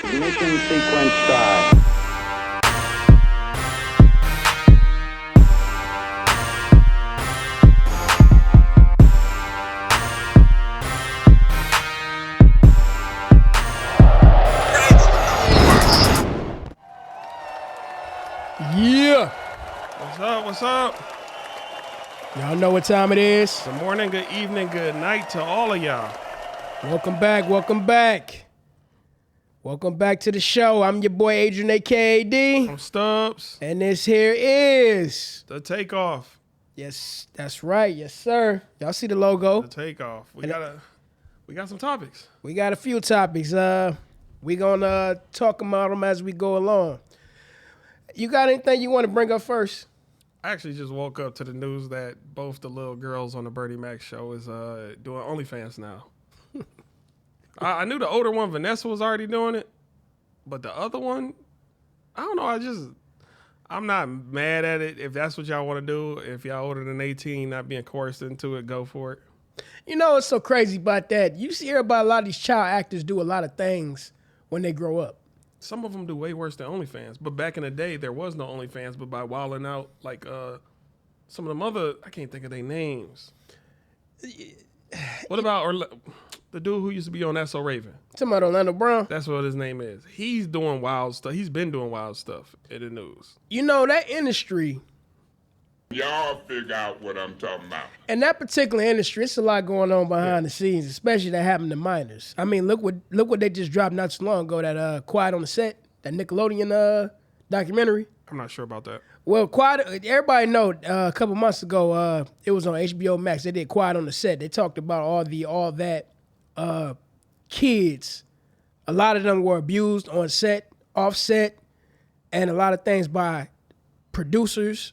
Ignition sequence start. Yeah. What's up? What's up? Y'all know what time it is. Good morning, good evening, good night to all of y'all. Welcome back. Welcome back. Welcome back to the show. I'm your boy adrianakaad. I'm Stubbs. And this here is... The Takeoff. Yes, that's right. Yes, sir. Y'all see the logo. The Takeoff. We got some topics. We got a few topics. We gonna talk about them as we go along. You got anything you want to bring up first? I actually just woke up to the news that both the little girls on the Bernie Mac show is doing OnlyFans now. I knew the older one, Vanessa, was already doing it, but the other one, I don't know. I'm not mad at it. If that's what y'all want to do, if y'all older than 18, not being coerced into it, go for it. You know what's so crazy about that? You hear about a lot of these child actors do a lot of things when they grow up. Some of them do way worse than OnlyFans. But back in the day, there was no OnlyFans. But by wilding out, like some of them other, I can't think of their names. What about the dude who used to be on That's So Raven? Talking about Orlando Brown? That's what his name is. He's doing wild stuff. He's been doing wild stuff in the news. You know, that industry... Y'all figure out what I'm talking about. In that particular industry, it's a lot going on behind the scenes, especially that happened to minors. I mean, look what they just dropped not too long ago, that Quiet on the Set, that Nickelodeon documentary. I'm not sure about that. Well, everybody know a couple months ago, it was on HBO Max. They did Quiet on the Set. They talked about all that kids. A lot of them were abused on set, off set, and a lot of things by producers.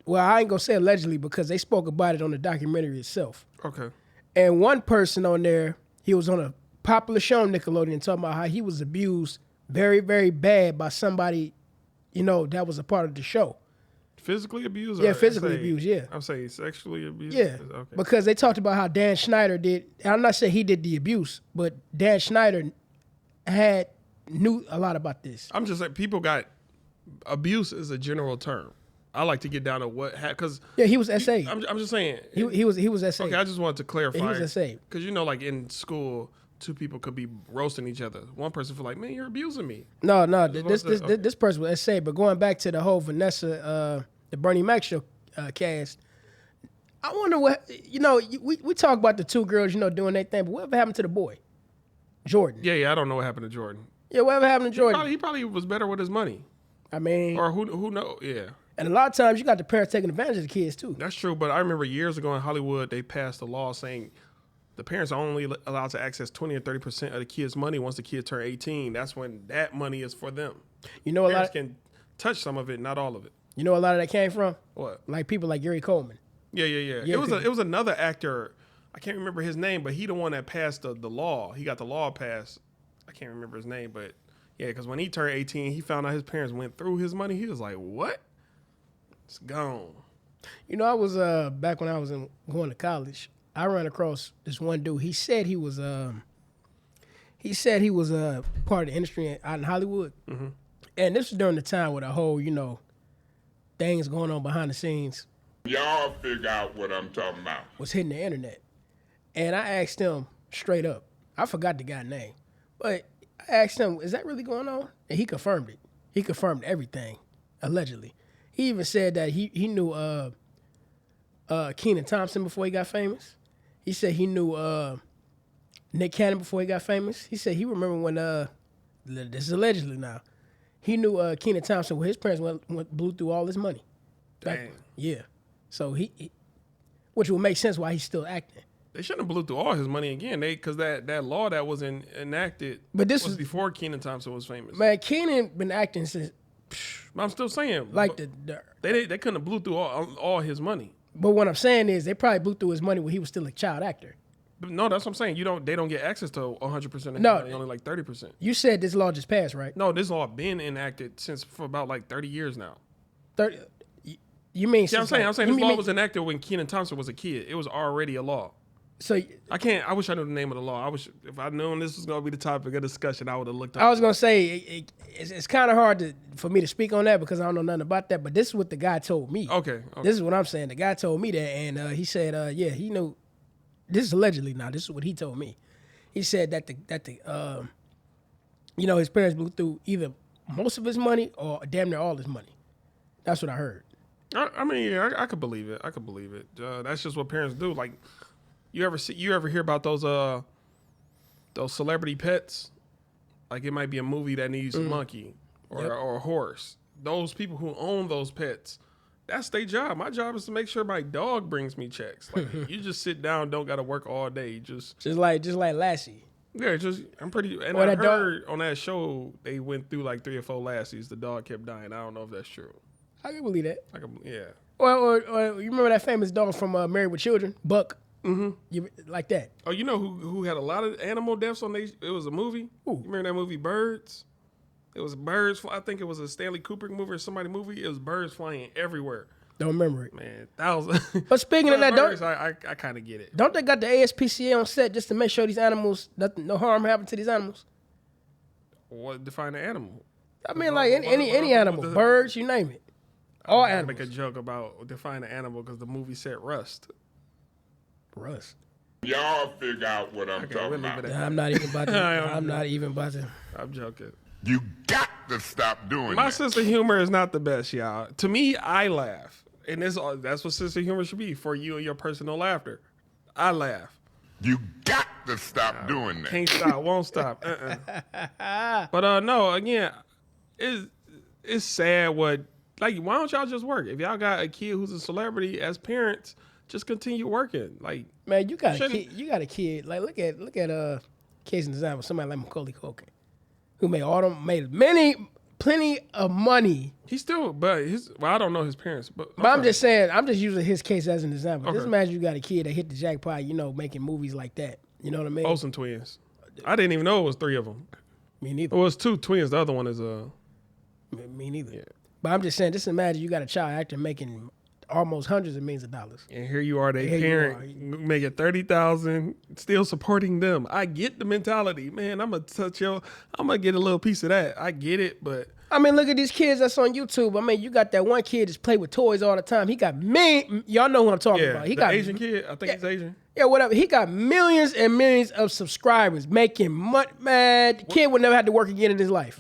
Well, I ain't gonna say allegedly because they spoke about it on the documentary itself. Okay. And one person on there, he was on a popular show on Nickelodeon talking about how he was abused very, very bad by somebody, that was a part of the show. Physically abused? Yeah, physically abused, yeah. I'm saying sexually abused? Yeah, okay. Because they talked about how Dan Schneider did, I'm not saying he did the abuse, but Dan Schneider knew a lot about this. I'm just saying abuse is a general term. I like to get down to what because he was SA. I'm just saying he was SA. Okay, I just wanted to clarify. He was SA because like in school, two people could be roasting each other. One person feel like, man, you're abusing me. No, this person was SA. But going back to the whole Vanessa, the Bernie Mac show cast, I wonder what we talk about the two girls doing their thing, but whatever happened to the boy, Jordan? Yeah, I don't know what happened to Jordan. Yeah, whatever happened to Jordan? He probably was better with his money. I mean, or who knows? Yeah. And a lot of times you got the parents taking advantage of the kids too. That's true, but I remember years ago in Hollywood, they passed a law saying the parents are only allowed to access 20 or 30% of the kids' money once the kids turn 18. That's when that money is for them. Parents can touch some of it, not all of it. You know, a lot of that came from what? Like people like Gary Coleman. Yeah. It was another actor. I can't remember his name, but he the one that passed the law. He got the law passed. I can't remember his name, but yeah, because when he turned 18, he found out his parents went through his money. He was like, "What? It's gone." I was back when I was going to college. I ran across this one dude. He said he was part of the industry out in Hollywood, and this was during the time with a whole things going on behind the scenes. Y'all figure out what I'm talking about. Was hitting the internet, and I asked him straight up. I forgot the guy's name, but I asked him, "Is that really going on?" And he confirmed it. He confirmed everything, allegedly. He even said that he knew Kenan Thompson before he got famous. He said he knew Nick Cannon before he got famous. He said he remember when this is allegedly now. He knew Kenan Thompson when his parents blew through all his money. Dang. Yeah. So he which would make sense why he's still acting. They shouldn't have blew through all his money again. Because that law that was enacted but this was before Kenan Thompson was famous. Man, Kenan been acting since. But I'm still saying, like they couldn't have blew through all his money. But what I'm saying is they probably blew through his money when he was still a child actor. But no, that's what I'm saying. They don't get access to 100% of his money, only like 30%. You said this law just passed, right? No, this law been enacted for about like 30 years now. 30. You mean? Yeah, I'm saying this law was enacted when Kenan Thompson was a kid. It was already a law. So I can't. I wish I knew the name of the law. If I known this was gonna be the topic of discussion, I would have looked up. I was gonna say it's kind of hard for me to speak on that because I don't know nothing about that. But this is what the guy told me. Okay. This is what I'm saying. The guy told me that, and he said, yeah, he knew. This is allegedly now. This is what he told me. He said that his parents blew through either most of his money or damn near all his money. That's what I heard. I mean, yeah, I could believe it. That's just what parents do. Like, you ever hear about those celebrity pets? Like, it might be a movie that needs a monkey or a horse. Those people who own those pets, that's their job. My job is to make sure my dog brings me checks. Like, you just sit down, don't got to work all day. Just like Lassie. Yeah, I'm pretty. And I heard on that show they went through like 3 or 4 Lassies. The dog kept dying. I don't know if that's true. I can believe that. Yeah. Or you remember that famous dog from Married with Children, Buck? Mm-hmm. You, like that. Oh, you know who had a lot of animal deaths on it was a movie? Ooh. You remember that movie Birds? It was birds. I think it was a Stanley Kubrick movie or somebody movie. It was birds flying everywhere. Don't remember it. Man, thousands. But speaking of that, birds, I kind of get it. Don't they got the ASPCA on set just to make sure these animals, no harm happen to these animals? What define an animal? I mean, like any animal, birds, you name it. All animals. Make a joke about define an animal because the movie said rust. Rust. Y'all figure out what I'm talking about. I'm not even about to. I'm not even about to. I'm joking. You got to stop doing that. My sense of humor is not the best, y'all. To me, I laugh. And that's what sense of humor should be, for you and your personal laughter. I laugh. You got to stop doing that. Can't stop, won't stop. But no, again, it's sad what, like, why don't y'all just work? If y'all got a kid who's a celebrity, as parents, just continue working. Like, man, you got a kid. Like, look at case in design with somebody like Macaulay Culkin, who made plenty of money. He still, but I don't know his parents, but I'm just saying, I'm just using his case as an example. Okay. Just imagine you got a kid that hit the jackpot, making movies like that. You know what I mean? Olsen twins. I didn't even know it was 3 of them. Me neither. It was 2 twins. The other one is Me neither. Yeah. But I'm just saying, just imagine you got a child actor making almost hundreds of millions of dollars. And here you are, their parent making $30,000, still supporting them. I get the mentality, man. I'm gonna get a little piece of that. I get it, but I mean, look at these kids that's on YouTube. I mean, you got that one kid that's play with toys all the time. He got y'all know who I'm talking about. He the got Asian kid. I think he's Asian. Yeah, whatever. He got millions and millions of subscribers, making money. Man, the kid would never have to work again in his life.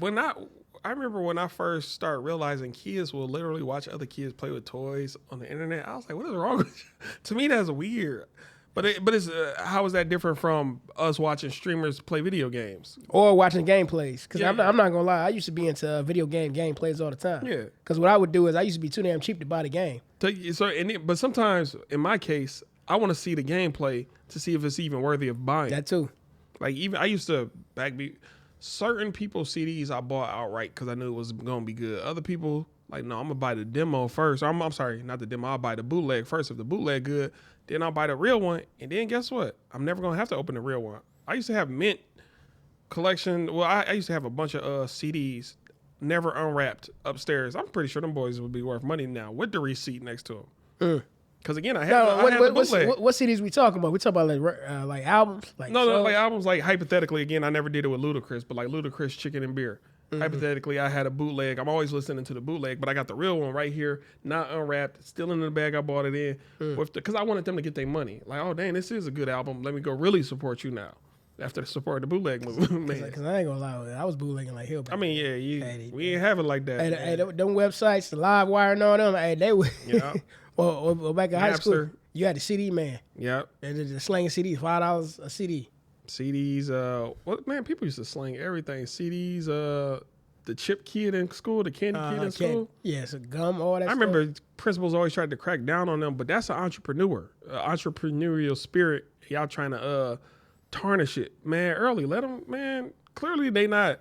I remember when I first started realizing kids will literally watch other kids play with toys on the internet. I was like, what is wrong with you? To me, that's weird. But it's how is that different from us watching streamers play video games or watching gameplays? Because Yeah. I'm not gonna lie, I used to be into video game gameplays all the time. Yeah. Because what I would do is I used to be too damn cheap to buy the game. But sometimes, in my case, I want to see the gameplay to see if it's even worthy of buying. That too. Like, even I used to certain people's CDs I bought outright because I knew it was gonna be good. Other people, like, no, I'm gonna buy the demo first. I'm sorry, not the demo. I'll buy the bootleg first. If the bootleg good, then I'll buy the real one. And then guess what? I'm never gonna have to open the real one. I used to have mint collection. Well, I used to have a bunch of CDs never unwrapped upstairs. I'm pretty sure them boys would be worth money now with the receipt next to them. Because again, I had the bootleg. What CDs we talking about? We talking about like albums? No, like albums. Like, hypothetically, again, I never did it with Ludacris, but like Ludacris, Chicken and Beer. Mm-hmm. Hypothetically, I had a bootleg. I'm always listening to the bootleg, but I got the real one right here, not unwrapped, still in the bag I bought it in. Because I wanted them to get their money. Like, oh, dang, this is a good album. Let me go really support you now. After the support of the bootleg movement. Because I ain't gonna lie, I was bootlegging like hell. I mean, yeah, we ain't have it like that. Hey, them websites, the Live Wire and all them, hey, they were. Yeah. Or back in high school, you had the CD man. Yep. And the slanging CD, $5 a CD. CDs, man, people used to slang everything. CDs, the chip kid in school, the candy kid in school. Yeah, so gum, all that I remember principals always tried to crack down on them, but that's an entrepreneurial spirit. Y'all trying to tarnish it, man, early. Let them, man, clearly they not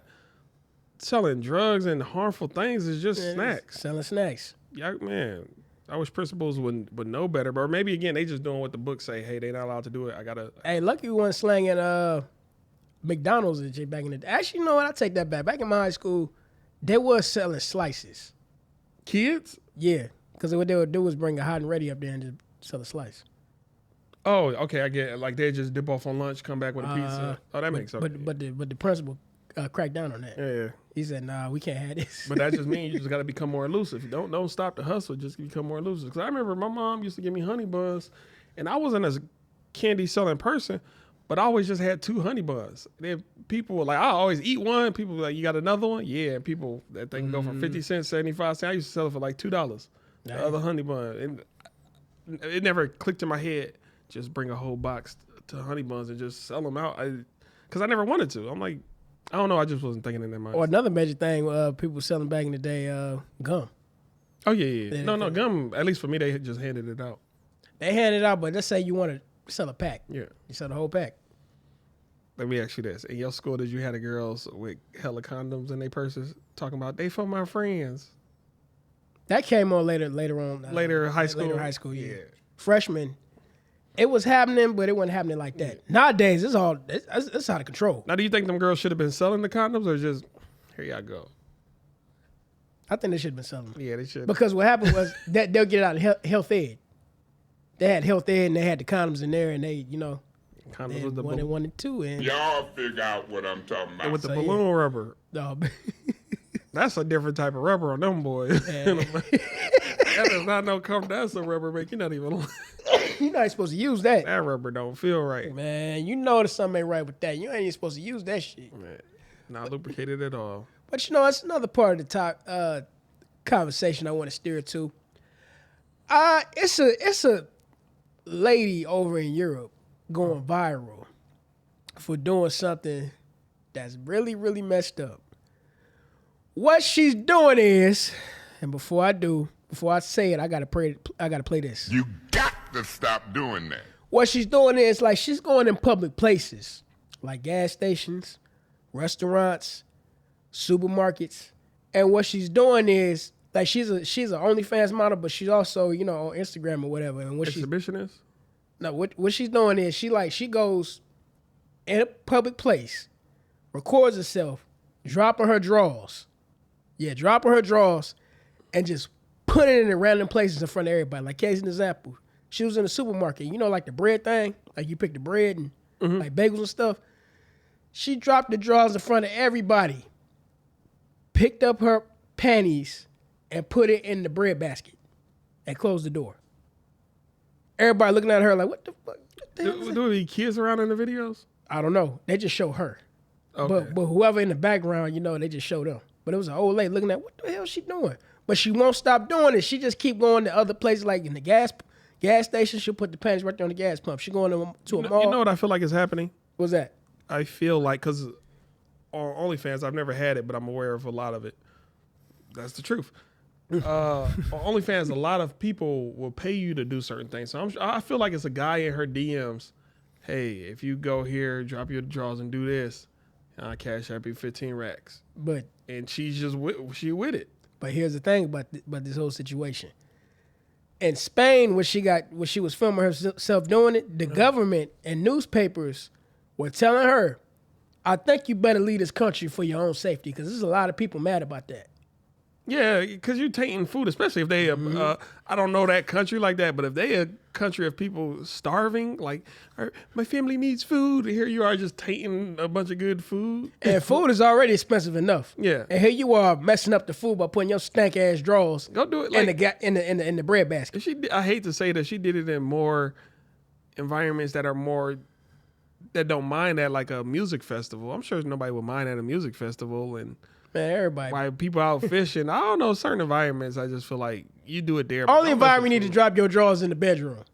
selling drugs and harmful things. It's just snacks. Selling snacks. Yeah, man. I wish principals would know better, but maybe again they just doing what the books say. Hey, they not allowed to do it. I gotta. Hey, lucky we wasn't slanging McDonald's and shit back in the day. Actually, you know what? I take that back. Back in my high school, they was selling slices. Kids? Yeah, because what they would do was bring a hot and ready up there and just sell a slice. Oh, okay, I get it. Like they just dip off on lunch, come back with a pizza. Oh, that makes sense. But the principal cracked down on that. Yeah. He said, "Nah, we can't have this." But that just means you just got to become more elusive. You don't stop the hustle. Just become more elusive. Because I remember my mom used to give me honey buns, and I wasn't a candy selling person, but I always just had 2 honey buns. People were like, I always eat one. People were like, you got another one? Yeah. And people, that thing go from 50 cents, 75 cents. I used to sell it for like $2. The other honey bun. And it never clicked in my head. Just bring a whole box to honey buns and just sell them out. Because I never wanted to. I'm like, I don't know. I just wasn't thinking in that mind. Or another major thing, people were selling back in the day, gum. Oh, yeah. No, gum, at least for me, they just handed it out. They handed it out, but let's say you want to sell a pack. Yeah. You sell the whole pack. Let me ask you this. In your school, did you have the girls with hella condoms in their purses talking about, they for my friends? That came on later on. Later high school? Later high school, yeah. Freshman, it was happening, but it wasn't happening like that. Yeah. Nowadays, it's out of control. Now, do you think them girls should have been selling the condoms or just, here y'all go? I think they should have been selling them. Yeah, they should. Because what happened was that they'll get it out of health ed. They had health ed and they had the condoms in there and they, condoms with the 1 and 1 and 2. And Y'all figure out what I'm talking about. with the balloon rubber. No, That's a different type of rubber on them boys. That is not no comfort. That's a rubber, man. You're not even. You're not supposed to use that. That rubber don't feel right. Man, you know there's something ain't right with that. You ain't even supposed to use that shit. Man, not lubricated at all. But it's another part of the conversation I want to steer to. It's a lady over in Europe going viral for doing something that's really, really messed up. What she's doing is, and before I say it, I gotta play this. You got to stop doing that. What she's doing is like she's going in public places, like gas stations, restaurants, supermarkets, and what she's doing is like she's an OnlyFans model, but she's also on Instagram or whatever. And what exhibitionist? What she's doing is she goes in a public place, records herself, dropping her drawers. Yeah, dropping her drawers, and just put it in random places in front of everybody. Like, case an example, she was in the supermarket. Like the bread thing, like you pick the bread and like bagels and stuff. She dropped the drawers in front of everybody, picked up her panties, and put it in the bread basket, and closed the door. Everybody looking at her like, what the fuck? Do any kids around in the videos? I don't know. They just show her. Okay. But whoever in the background, they just show them. But it was an old lady looking at, what the hell is she doing? But she won't stop doing it. She just keep going to other places, like in the gas station. She'll put the panties right there on the gas pump. She going to a mall. You know what I feel like is happening? What's that? I feel like, because on OnlyFans, I've never had it, but I'm aware of a lot of it. That's the truth. On OnlyFans, a lot of people will pay you to do certain things. So I feel like it's a guy in her DMs. Hey, if you go here, drop your drawers and do this, I'll cash up you 15 racks. And she's just with it. But here's the thing about this whole situation. In Spain, when she was filming herself doing it, the government and newspapers were telling her, I think you better leave this country for your own safety, because there's a lot of people mad about that. Yeah, because you're taking food, especially if they, I don't know that country like that, but if they a country of people starving, like, my family needs food, and here you are just taking a bunch of good food. And food is already expensive enough. Yeah. And here you are messing up the food by putting your stank ass drawers Go do it like, in the bread basket. I hate to say that she did it in more environments that don't mind at like a music festival. I'm sure nobody would mind at a music festival, and man, everybody. Why people out fishing? I don't know, certain environments, I just feel like you do it there. Only environment you need to drop your drawers in the bedroom.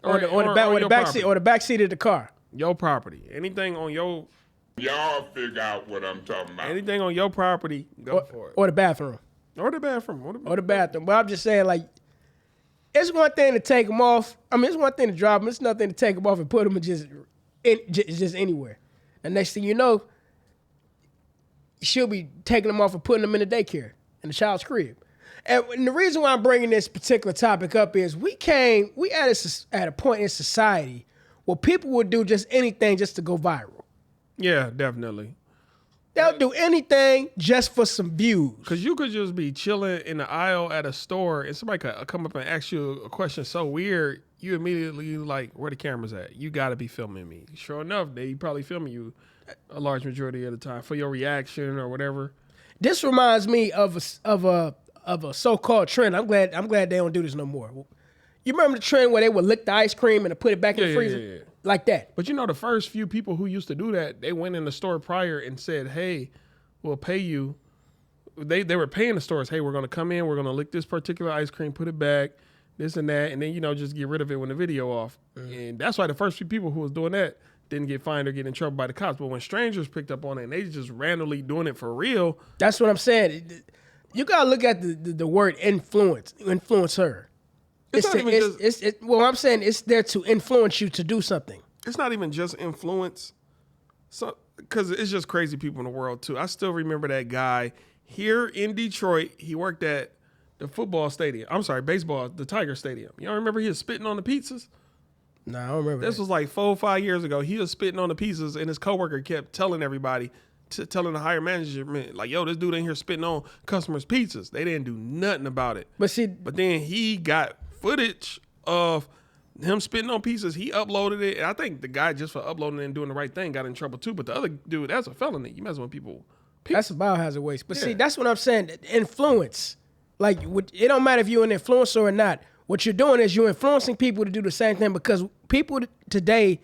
Or the back seat of the car. Your property. Anything on your... Y'all figure out what I'm talking about. Anything on your property, go for it. Or the bathroom. Or the bathroom. But I'm just saying, like, it's one thing to take them off. I mean, it's one thing to drop them. It's nothing to take them off and put them just anywhere. And next thing you know, she'll be taking them off and putting them in the daycare, in the child's crib. And the reason why I'm bringing this particular topic up is we at a point in society where people would do just anything just to go viral. Yeah, definitely. They'll do anything just for some views. Because you could just be chilling in the aisle at a store and somebody could come up and ask you a question so weird, you immediately like, where the camera's at? You got to be filming me. Sure enough, they probably filming you a large majority of the time for your reaction or whatever. This reminds me of a so-called trend. I'm glad they don't do this no more. You remember the trend where they would lick the ice cream and put it back in the freezer? Yeah. Like that. But you know, the first few people who used to do that, they went in the store prior and said, hey, we'll pay you. They were paying the stores, hey, we're going to come in, we're going to lick this particular ice cream, put it back, this and that, and then, you know, just get rid of it when the video off. And that's why the first few people who was doing that didn't get fined or get in trouble by the cops. But when strangers picked up on it and they just randomly doing it for real. That's what I'm saying. You got to look at the word influencer. Well, I'm saying it's there to influence you to do something. It's not even just influence. So, because it's just crazy people in the world, too. I still remember that guy here in Detroit. He worked at the baseball, the Tiger Stadium. You don't remember he was spitting on the pizzas? No, I don't remember This was like 4 or 5 years ago. He was spitting on the pizzas, and his coworker kept telling everybody, telling the higher management, like, yo, this dude in here spitting on customers' pizzas. They didn't do nothing about it. But then he got footage of him spitting on pizzas. He uploaded it. And I think the guy, just for uploading it and doing the right thing, got in trouble too. But the other dude, that's a felony. You messing with people. That's a biohazard waste. But see, that's what I'm saying. Influence. Like, it don't matter if you're an influencer or not. What you're doing is you're influencing people to do the same thing, because people today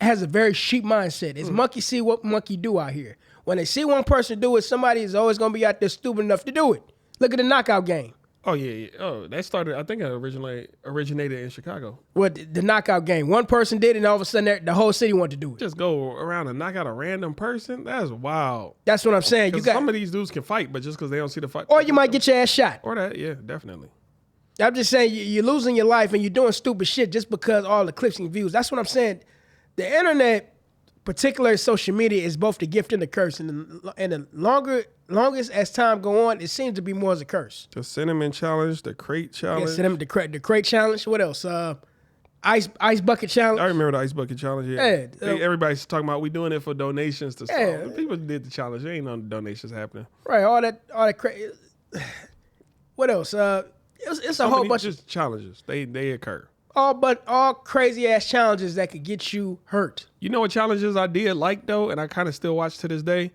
has a very sheep mindset. It's monkey see, what monkey do out here. When they see one person do it, somebody is always going to be out there stupid enough to do it. Look at the knockout game. Oh, yeah. Oh, that started, I think it originated in Chicago. Well, the knockout game. One person did it, and all of a sudden the whole city wanted to do it. Just go around and knock out a random person? That's wild. That's what I'm saying. Some of these dudes can fight, but just because they don't see the fight. Or you might get your ass shot. Or that, yeah, definitely. I'm just saying, you're losing your life and you're doing stupid shit just because all the clicks and views. That's what I'm saying. The internet, particularly social media, is both the gift and the curse. And the longest as time go on, it seems to be more as a curse. The cinnamon challenge, the crate challenge. Yeah, cinnamon, the crate challenge. What else? Ice bucket challenge. I remember the ice bucket challenge. Yeah. Everybody's talking about we doing it for donations to stuff. The people did the challenge. There ain't no donations happening. Right. All that what else? It's a whole bunch of challenges. They occur. All crazy ass challenges that could get you hurt. You know what challenges I did like though, and I kind of still watch to this day?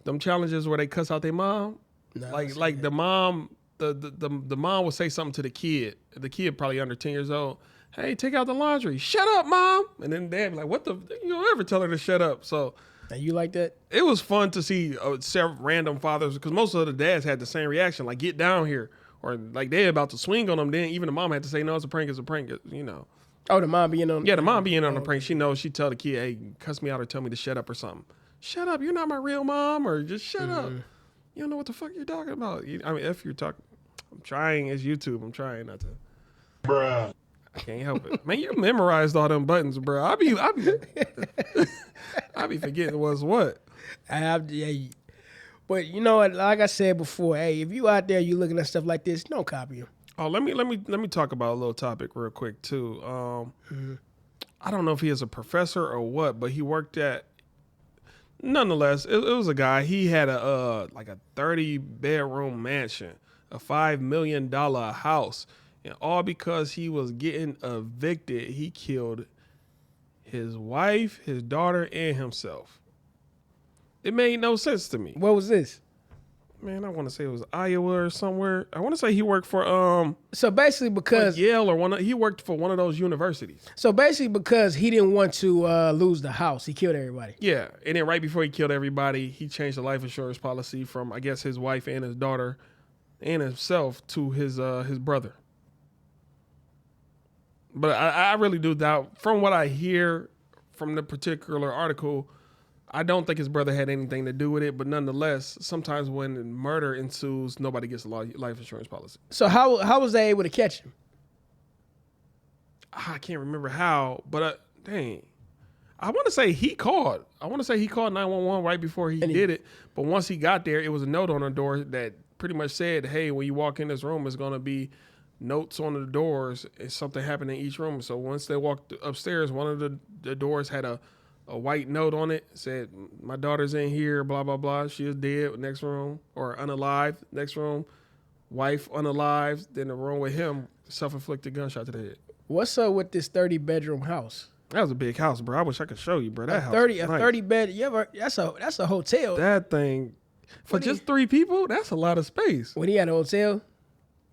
Them challenges where they cuss out their mom. No, like the mom, the mom will say something to the kid. The kid probably under 10 years old. Hey, take out the laundry. Shut up, mom. And then they'd be like, what the? You don't ever tell her to shut up. So. And you like that? It was fun to see several random fathers, because most of the dads had the same reaction, like get down here. Or like they're about to swing on them, then even the mom had to say, no, it's a prank, you know. Oh, the mom being on. Yeah, the mom being on the prank. She knows. She tell the kid, hey, cuss me out or tell me to shut up or something. Shut up, you're not my real mom, or just shut up. You don't know what the fuck you're talking about. I mean, if you're talking, I'm trying, it's YouTube, I'm trying not to. Bruh. I can't help it. Man, you memorized all them buttons, bro. I be forgetting what's what. But you know what? Like I said before, hey, if you out there, you looking at stuff like this, don't copy them. Oh, let me talk about a little topic real quick too. I don't know if he is a professor or what, but he worked at. Nonetheless, it was a guy. He had a 30-bedroom mansion, a $5 million house, and all because he was getting evicted, he killed his wife, his daughter, and himself. It made no sense to me. What was this? Man, I want to say it was Iowa or somewhere. I want to say he worked for So basically, because Yale or he worked for one of those universities. So basically, because he didn't want to lose the house, he killed everybody. Yeah, and then right before he killed everybody, he changed the life insurance policy from, I guess, his wife and his daughter and himself to his brother. But I really do doubt, from what I hear from the particular article, I don't think his brother had anything to do with it, but nonetheless, sometimes when murder ensues, nobody gets a life insurance policy. So how was they able to catch him? I can't remember how, but dang. I want to say he called. 911 right before he did it. But once he got there, it was a note on the door that pretty much said, hey, when you walk in this room, it's going to be notes on the doors if something happened in each room. So once they walked upstairs, one of the doors had a a white note on it. Said, my daughter's in here, blah, blah, blah. She is dead, next room. Or unalive, next room. Wife unalive. Then the room with him, self-inflicted gunshot to the head. What's up with this 30-bedroom house? That was a big house, bro. I wish I could show you, bro. That house 30 bed. You ever? That's a hotel. That thing, for just 3 people, that's a lot of space. When he had a hotel,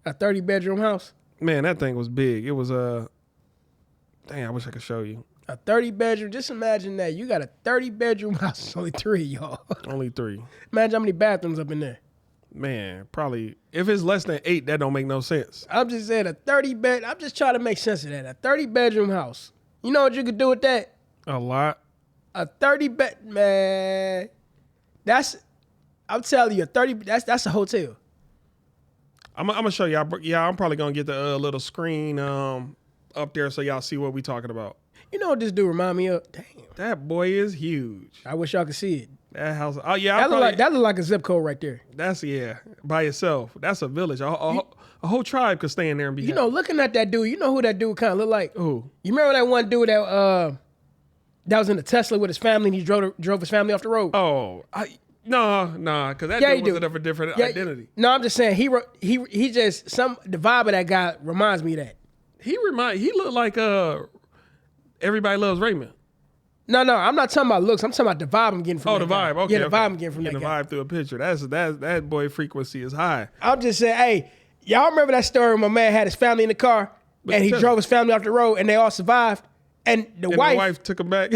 a 30-bedroom house. Man, that thing was big. It was dang, I wish I could show you. A 30-bedroom. Just imagine that. You got a 30-bedroom house. It's only 3, y'all. Only 3. Imagine how many bathrooms up in there. Man, probably if it's less than 8, that don't make no sense. I'm just saying a 30-bed. I'm just trying to make sense of that. A 30-bedroom house. You know what you could do with that? A lot. A 30-bed, man. I'm telling you, that's a hotel. I'm gonna show y'all. Yeah, I'm probably gonna get the little screen up there so y'all see what we talking about. You know what this dude remind me of? Damn. That boy is huge. I wish y'all could see it. That house. Oh yeah, that look like a zip code right there. That's by itself. That's a village. A whole tribe could stay in there and be. You know, looking at that dude, you know who that dude kind of look like? Who? You remember that one dude that was in the Tesla with his family and he drove his family off the road? Oh, no, because that dude was of a different identity. No, I'm just saying he just the vibe of that guy reminds me of that. He looked like Everybody Loves Raymond. No, I'm not talking about looks. I'm talking about the vibe I'm getting from that guy. Vibe. Okay, yeah, the vibe I'm getting from that guy. The vibe through a picture. That boy frequency is high. I'm just saying, hey, y'all remember that story when my man had his family in the car and he drove his family off the road and they all survived and the wife took him back.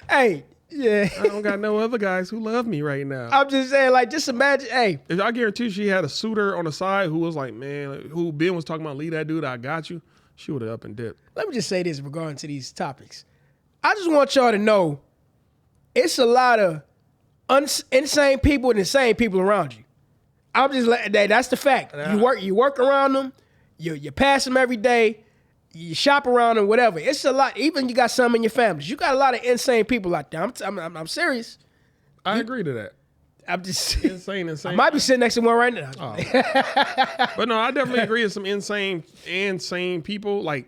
Hey, yeah. I don't got no other guys who love me right now. I'm just saying, like, just imagine, hey. If I guarantee she had a suitor on the side who was like, man, who Ben was talking about, leave that dude, I got you. She would have up and dipped. Let me just say this regarding to these topics. I just want y'all to know it's a lot of insane people and insane people around you. I'm just like that's the fact. You work around them, you pass them every day, you shop around them, whatever. It's a lot. Even you got some in your families. You got a lot of insane people out there. I'm serious. I agree to that. I'm just insane. I might be sitting next to one right now. Oh. But no, I definitely agree with some insane people. Like,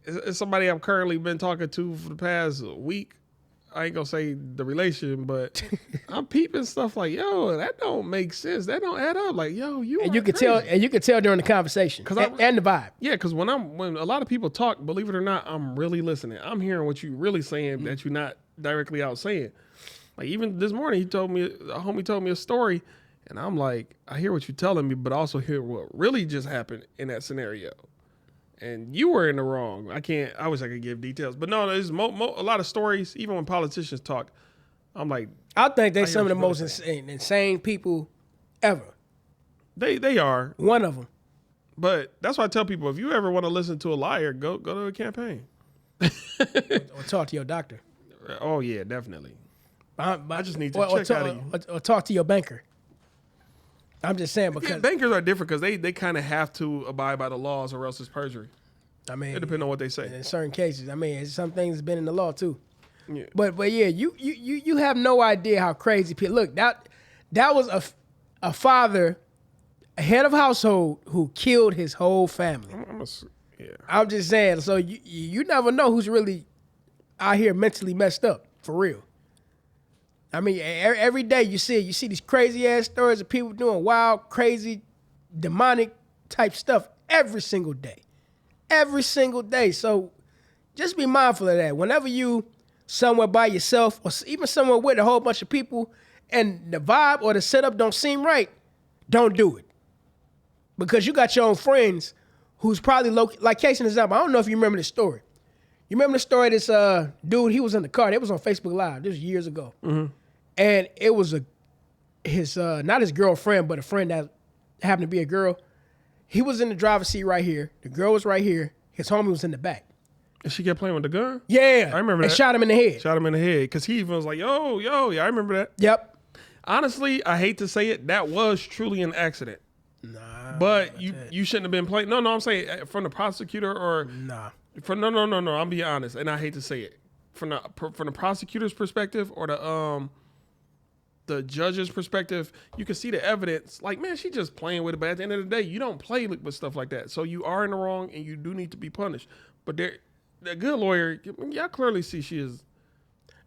it's somebody I've currently been talking to for the past week. I ain't gonna say the relation, but I'm peeping stuff like, yo, that don't make sense. That don't add up. Like, yo, you could tell during the conversation and the vibe. Yeah, because when a lot of people talk, believe it or not, I'm really listening. I'm hearing what you really saying that you're not directly out saying. Like, even this morning, a homie told me a story, and I'm like, I hear what you're telling me, but also hear what really just happened in that scenario. And you were in the wrong. I wish I could give details. But no, there's a lot of stories, even when politicians talk, I'm like. I think they're some of the most insane people ever. They are. One of them. But that's why I tell people, if you ever want to listen to a liar, go to a campaign. Or talk to your doctor. Oh, yeah, definitely. I just need to check out of you. Or talk to your banker. I'm just saying because bankers are different because they kind of have to abide by the laws or else it's perjury. I mean, it depends on what they say. In certain cases, I mean, some things have been in the law too. Yeah. But yeah, you have no idea how crazy people look. That was a father, a head of household who killed his whole family. I'm just saying. So you never know who's really out here mentally messed up for real. I mean, every day you see these crazy ass stories of people doing wild, crazy, demonic type stuff every single day. Every single day. So just be mindful of that. Whenever you somewhere by yourself or even somewhere with a whole bunch of people and the vibe or the setup don't seem right, don't do it. Because you got your own friends who's probably like case in example, I don't know if you remember this story. You remember the story of this dude, he was in the car. It was on Facebook Live. This was years ago. Mm-hmm. And it was not his girlfriend, but a friend that happened to be a girl. He was in the driver's seat right here. The girl was right here. His homie was in the back. And she kept playing with the gun? Yeah. I remember that. And shot him in the head. Shot him in the head. Because he even was like, yo, yeah, I remember that. Yep. Honestly, I hate to say it, that was truly an accident. Nah. But you shouldn't have been playing. No, I'm saying from the prosecutor or. Nah. No. I'm being honest, and I hate to say it. From the prosecutor's perspective or the judge's perspective, you can see the evidence. Like, man, she just playing with it. But at the end of the day, you don't play with stuff like that. So you are in the wrong, and you do need to be punished. But a good lawyer, y'all clearly see she is.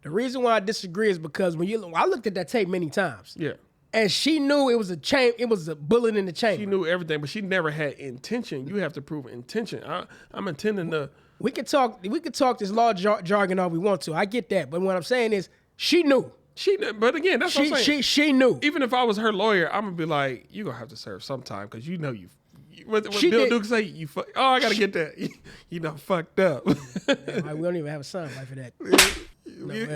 The reason why I disagree is because I looked at that tape many times. Yeah. And she knew it was a chain. It was a bullet in the chamber. She knew everything, but she never had intention. You have to prove intention. I'm intending to. We could talk this law jargon all we want to. I get that, but what I'm saying is she knew. But again, that's what I'm saying. She knew. Even if I was her lawyer, I'm gonna be like, you gonna have to serve sometime because you know what She Bill did. Duke say? I gotta get that. You know, fucked up. Man, we don't even have a soundbite for that. No, man,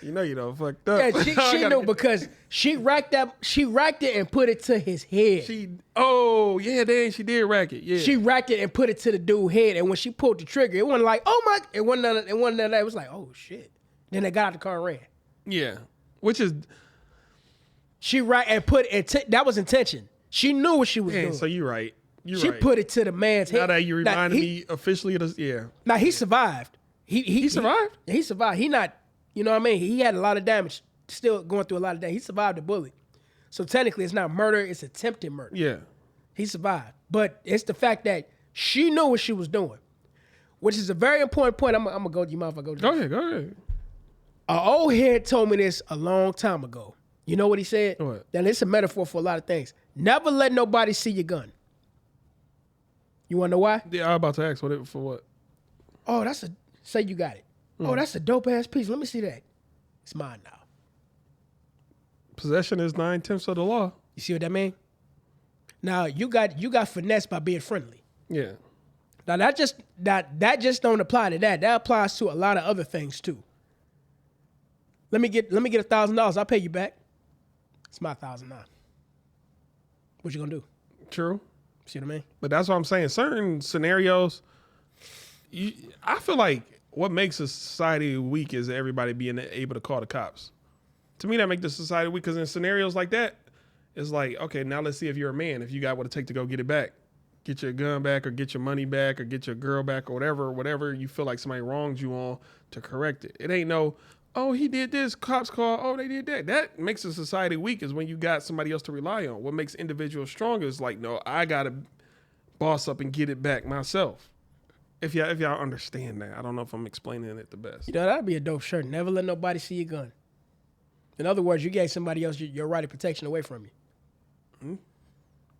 You know, you know, fucked up. Yeah, she knew because she racked it and put it to his head. She did rack it. Yeah, She racked it and put it to the dude's head, and when she pulled the trigger, it wasn't like, oh my, it wasn't none of that. It was like, oh shit. Then they got out the car and ran. Yeah, which is she racked and put it. That was intention. She knew what she was doing. So you're right. She put it to the man's head. Now that you reminded me officially of this, yeah. Now he survived. He survived? He survived. He not, you know what I mean? He had a lot of damage, still going through a lot of damage. He survived the bullet. So technically it's not murder, it's attempted murder. Yeah. He survived. But it's the fact that she knew what she was doing, which is a very important point. I'm going to go to your mouth. Go ahead. An old head told me this a long time ago. You know what he said? What? Now, it's a metaphor for a lot of things. Never let nobody see your gun. You want to know why? Yeah, I was about to ask for what? Oh, say you got it. Oh, that's a dope ass piece. Let me see that. It's mine now. Possession is 9/10 of the law. You see what that mean? Now you got finesse by being friendly. Yeah. Now that just don't apply to that. That applies to a lot of other things too. Let me get $1,000. I'll pay you back. It's my $1,000 now. What you gonna do? True. See what I mean? But that's what I'm saying. Certain scenarios, I feel like what makes a society weak is everybody being able to call the cops. To me, that makes the society weak because in scenarios like that, it's like, okay, now let's see if you're a man. If you got what it takes to go get it back. Get your gun back or get your money back or get your girl back or whatever you feel like somebody wronged you on to correct it. It ain't no, oh, he did this, cops call, oh, they did that. That makes a society weak is when you got somebody else to rely on. What makes individuals stronger is like, no, I got to boss up and get it back myself. If y'all understand that. I don't know if I'm explaining it the best. You know, that'd be a dope shirt. Never let nobody see your gun. In other words, you gave somebody else your right of protection away from you.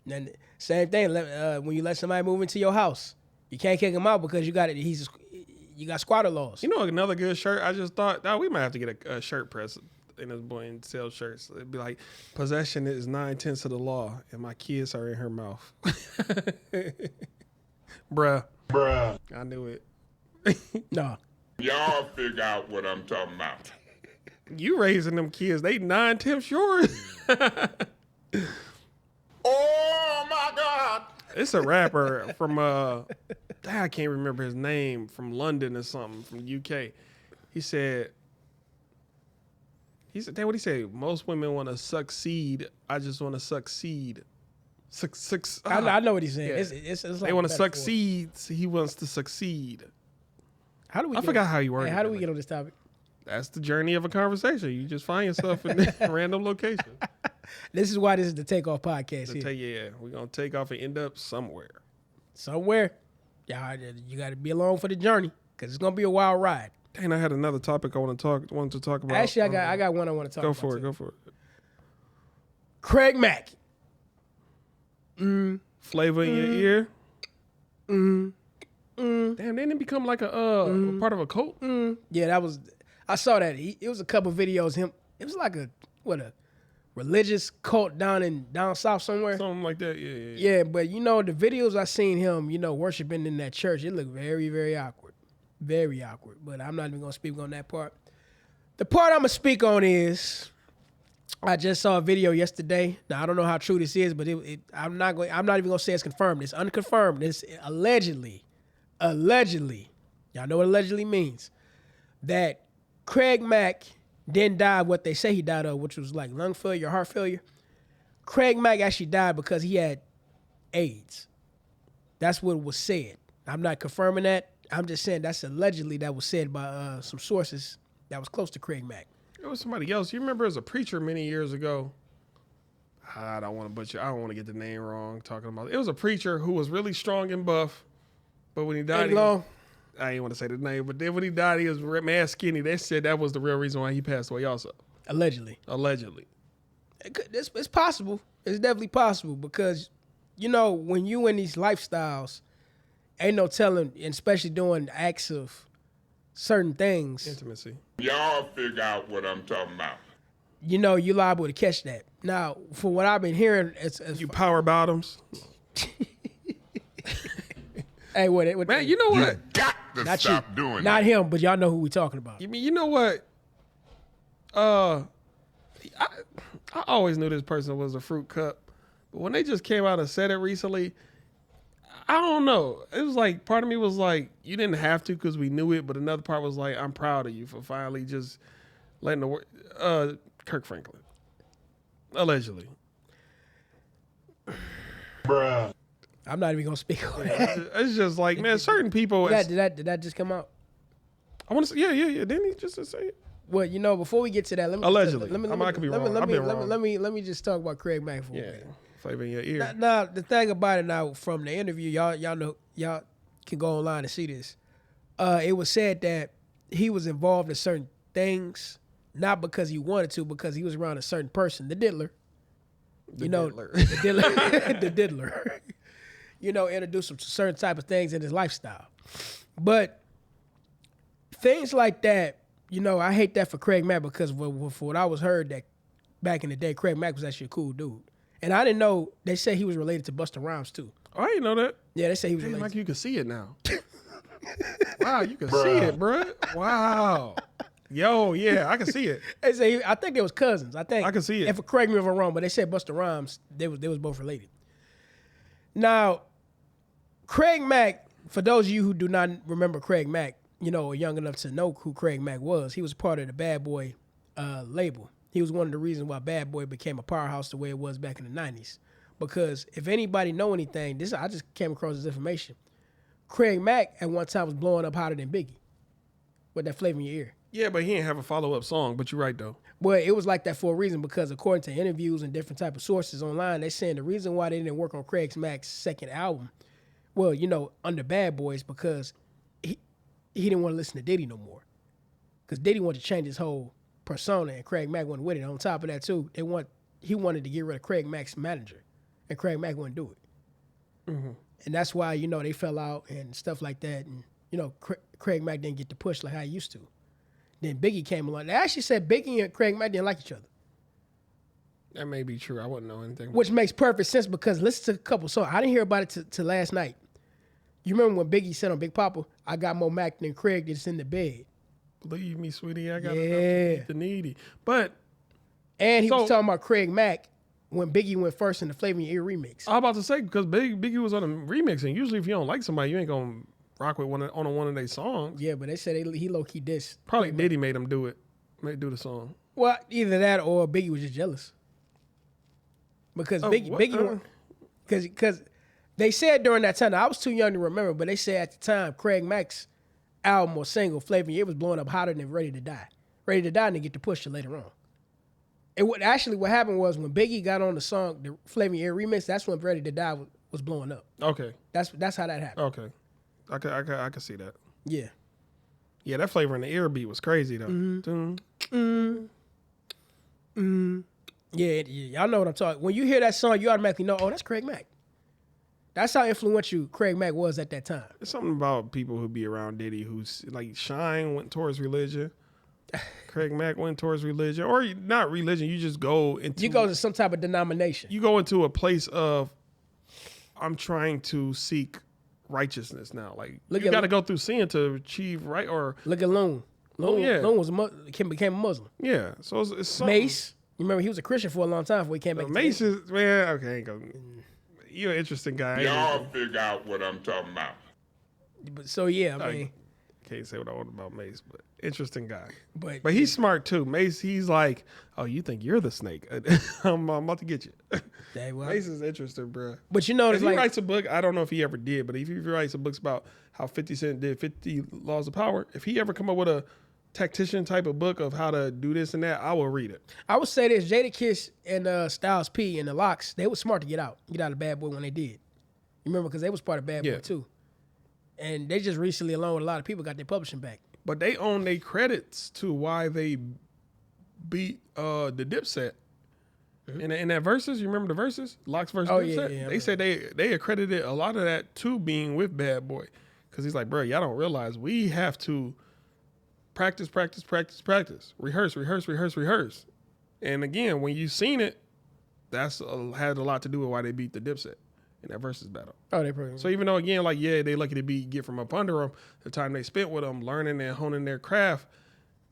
And same thing, when you let somebody move into your house, you can't kick him out because you got squatter laws. You know another good shirt? I just thought, we might have to get a shirt press in this boy and sell shirts. It'd be like, possession is 9/10 of the law, and my kids are in her mouth. Bruh. I knew it. No. Y'all figure out what I'm talking about. You raising them kids, they 9/10 yours. Oh my God! It's a rapper from I can't remember his name, from London or something, from UK. He said, damn, what he say? Most women want to succeed. I just want to succeed. I know what he's saying. Yeah. It's like they want to succeed. He wants to succeed. How do we? I forgot how you worded it. How do we get on this topic? That's the journey of a conversation. You just find yourself in a random location. This is why this is the TakeOff Podcast here. Yeah, we're going to take off and end up somewhere. Somewhere. Yeah, you got to be along for the journey because it's going to be a wild ride. Dang, I had another topic I wanted to talk about. Actually, I got one I want to talk about. Go for it. Craig Mack. Flavor in your ear. Damn, didn't it become like a part of a cult? Yeah, I saw that. It was a couple videos. It was like a religious cult down south somewhere. Something like that, yeah. Yeah, but the videos I seen him, worshiping in that church, it looked very, very awkward. Very awkward. But I'm not even gonna speak on that part. The part I'm gonna speak on is I just saw a video yesterday. Now I don't know how true this is, but I'm not even gonna say it's confirmed. It's unconfirmed. It's allegedly. Y'all know what allegedly means. That Craig Mack didn't die of what they say he died of, which was like lung failure, heart failure. Craig Mack actually died because he had AIDS. That's what was said. I'm not confirming that. I'm just saying that's allegedly that was said by some sources that was close to Craig Mack. It was somebody else. You remember as a preacher many years ago, I don't want to get the name wrong talking about it. It was a preacher who was really strong and buff, but when he died, I ain't want to say the name, but then when he died, he was mad skinny. They said that was the real reason why he passed away also. Allegedly. It's possible. It's definitely possible because, you know, when you in these lifestyles, ain't no telling, and especially doing acts of certain things. Intimacy. Y'all figure out what I'm talking about. You know, you're liable to catch that. Now, for what I've been hearing, it's you power bottoms. Hey, what? Man, you know what? You got to stop doing that. Not him, but y'all know who we talking about. You know what? I always knew this person was a fruit cup, but when they just came out and said it recently, I don't know. It was like, part of me was like, you didn't have to because we knew it, but another part was like, I'm proud of you for finally just letting the word. Kirk Franklin, allegedly. Bruh. I'm not even gonna speak on that. It's just like, man, certain people. Did that just come out? I want to say, yeah. Didn't he just say it? Well, you know, before we get to that, let me allegedly. I could be wrong. Let me just talk about Craig Mack for a minute. Flavor in your ear. Now, the thing about it now, from the interview, y'all know, y'all can go online and see this. It was said that he was involved in certain things, not because he wanted to, because he was around a certain person, the diddler. The diddler. You know, introduced him to certain type of things in his lifestyle. But things like that, you know, I hate that for Craig Mack because for what I was heard that back in the day, Craig Mack was actually a cool dude. And I didn't know, they say he was related to Busta Rhymes too. Oh, I didn't know that. Yeah, they say he was related. Like you can see it now. Wow, you can see it, bro. Wow. Yo, yeah, I can see it. They say I think they was cousins. I can see it. And correct me if I'm wrong, but they said Busta Rhymes, they was both related. Now, Craig Mack, for those of you who do not remember Craig Mack, you know, or young enough to know who Craig Mack was, he was part of the Bad Boy label. He was one of the reasons why Bad Boy became a powerhouse the way it was back in the 90s. Because if anybody know anything, I just came across this information. Craig Mack at one time was blowing up hotter than Biggie with that Flavor in Your Ear. Yeah, but he didn't have a follow-up song, but you're right, though. Well, it was like that for a reason because according to interviews and different type of sources online, they're saying the reason why they didn't work on Craig Mack's second album, well, you know, under Bad Boys, because he didn't want to listen to Diddy no more. Because Diddy wanted to change his whole persona, and Craig Mack wasn't with it. On top of that, too, he wanted to get rid of Craig Mack's manager, and Craig Mack wouldn't do it. Mm-hmm. And that's why, you know, they fell out and stuff like that. And, you know, Craig Mack didn't get the push like how he used to. Then Biggie came along. They actually said Biggie and Craig Mack didn't like each other. That may be true. I wouldn't know anything. Which makes perfect sense because listen to a couple songs. I didn't hear about it till last night. You remember when Biggie said on Big Papa, I got more Mac than Craig that's in the bed. Believe me, sweetie, I got enough to meet the needy. And he was talking about Craig Mack when Biggie went first in the Flavor in Your Ear remix. I was about to say, because Biggie was on a remix, and usually if you don't like somebody, you ain't going to rock with one of their songs. Yeah, but they said he low-key dissed. Probably Diddy made him do the song. Well, either that or Biggie was just jealous. Because Biggie because they said during that time, I was too young to remember, but they said at the time, Craig Mack's album or single, Flavor in Your Ear, was blowing up hotter than Ready to Die. Ready to Die didn't get to push it later on. And what happened was when Biggie got on the song, the Flavor in Your Ear remix, that's when Ready to Die was blowing up. Okay. That's how that happened. Okay. I can see that. Yeah. Yeah, that Flavor in the Ear beat was crazy, though. Yeah, y'all know what I'm talking. When you hear that song, you automatically know, oh, that's Craig Mack. That's how influential Craig Mack was at that time. There's something about people who be around Diddy who's like Shine went towards religion. Craig Mack went towards religion. Or not religion, you just go into... You go to some type of denomination. You go into a place of, I'm trying to seek righteousness now. Like, you got to go through sin to achieve right or... Look at Loon. Loon became a Muslim. Yeah. So it's something. Mace. You remember he was a Christian for a long time before he came back. Mace is, man, okay, you're an interesting guy. Y'all figure out what I'm talking about. But so yeah, I mean, can't say what I want about Mace, but interesting guy. But he's smart too. Mace, he's like, oh, you think you're the snake? I'm about to get you. Mace is interesting, bro. But you know, if he writes a book, I don't know if he ever did, but if he writes some books about how 50 Cent did 50 Laws of Power, if he ever come up with a tactician type of book of how to do this and that, I will read it. I would say this: Jadakiss and Styles P and the Locks, they were smart to get out of Bad Boy when they did. You remember because they was part of Bad Boy too. And they just recently, along with a lot of people, got their publishing back. But they own their credits to why they beat the Dipset. In that Versus, you remember the Versus? Locks versus Dipset? Yeah. They said they accredited a lot of that to being with Bad Boy. Because he's like, bro, y'all don't realize we have to practice, rehearse. And again, when you seen it, that's had a lot to do with why they beat the Dipset in that Versus battle. Oh, they probably. So even though, again, like, yeah, they lucky to get from up under them, the time they spent with them, learning and honing their craft,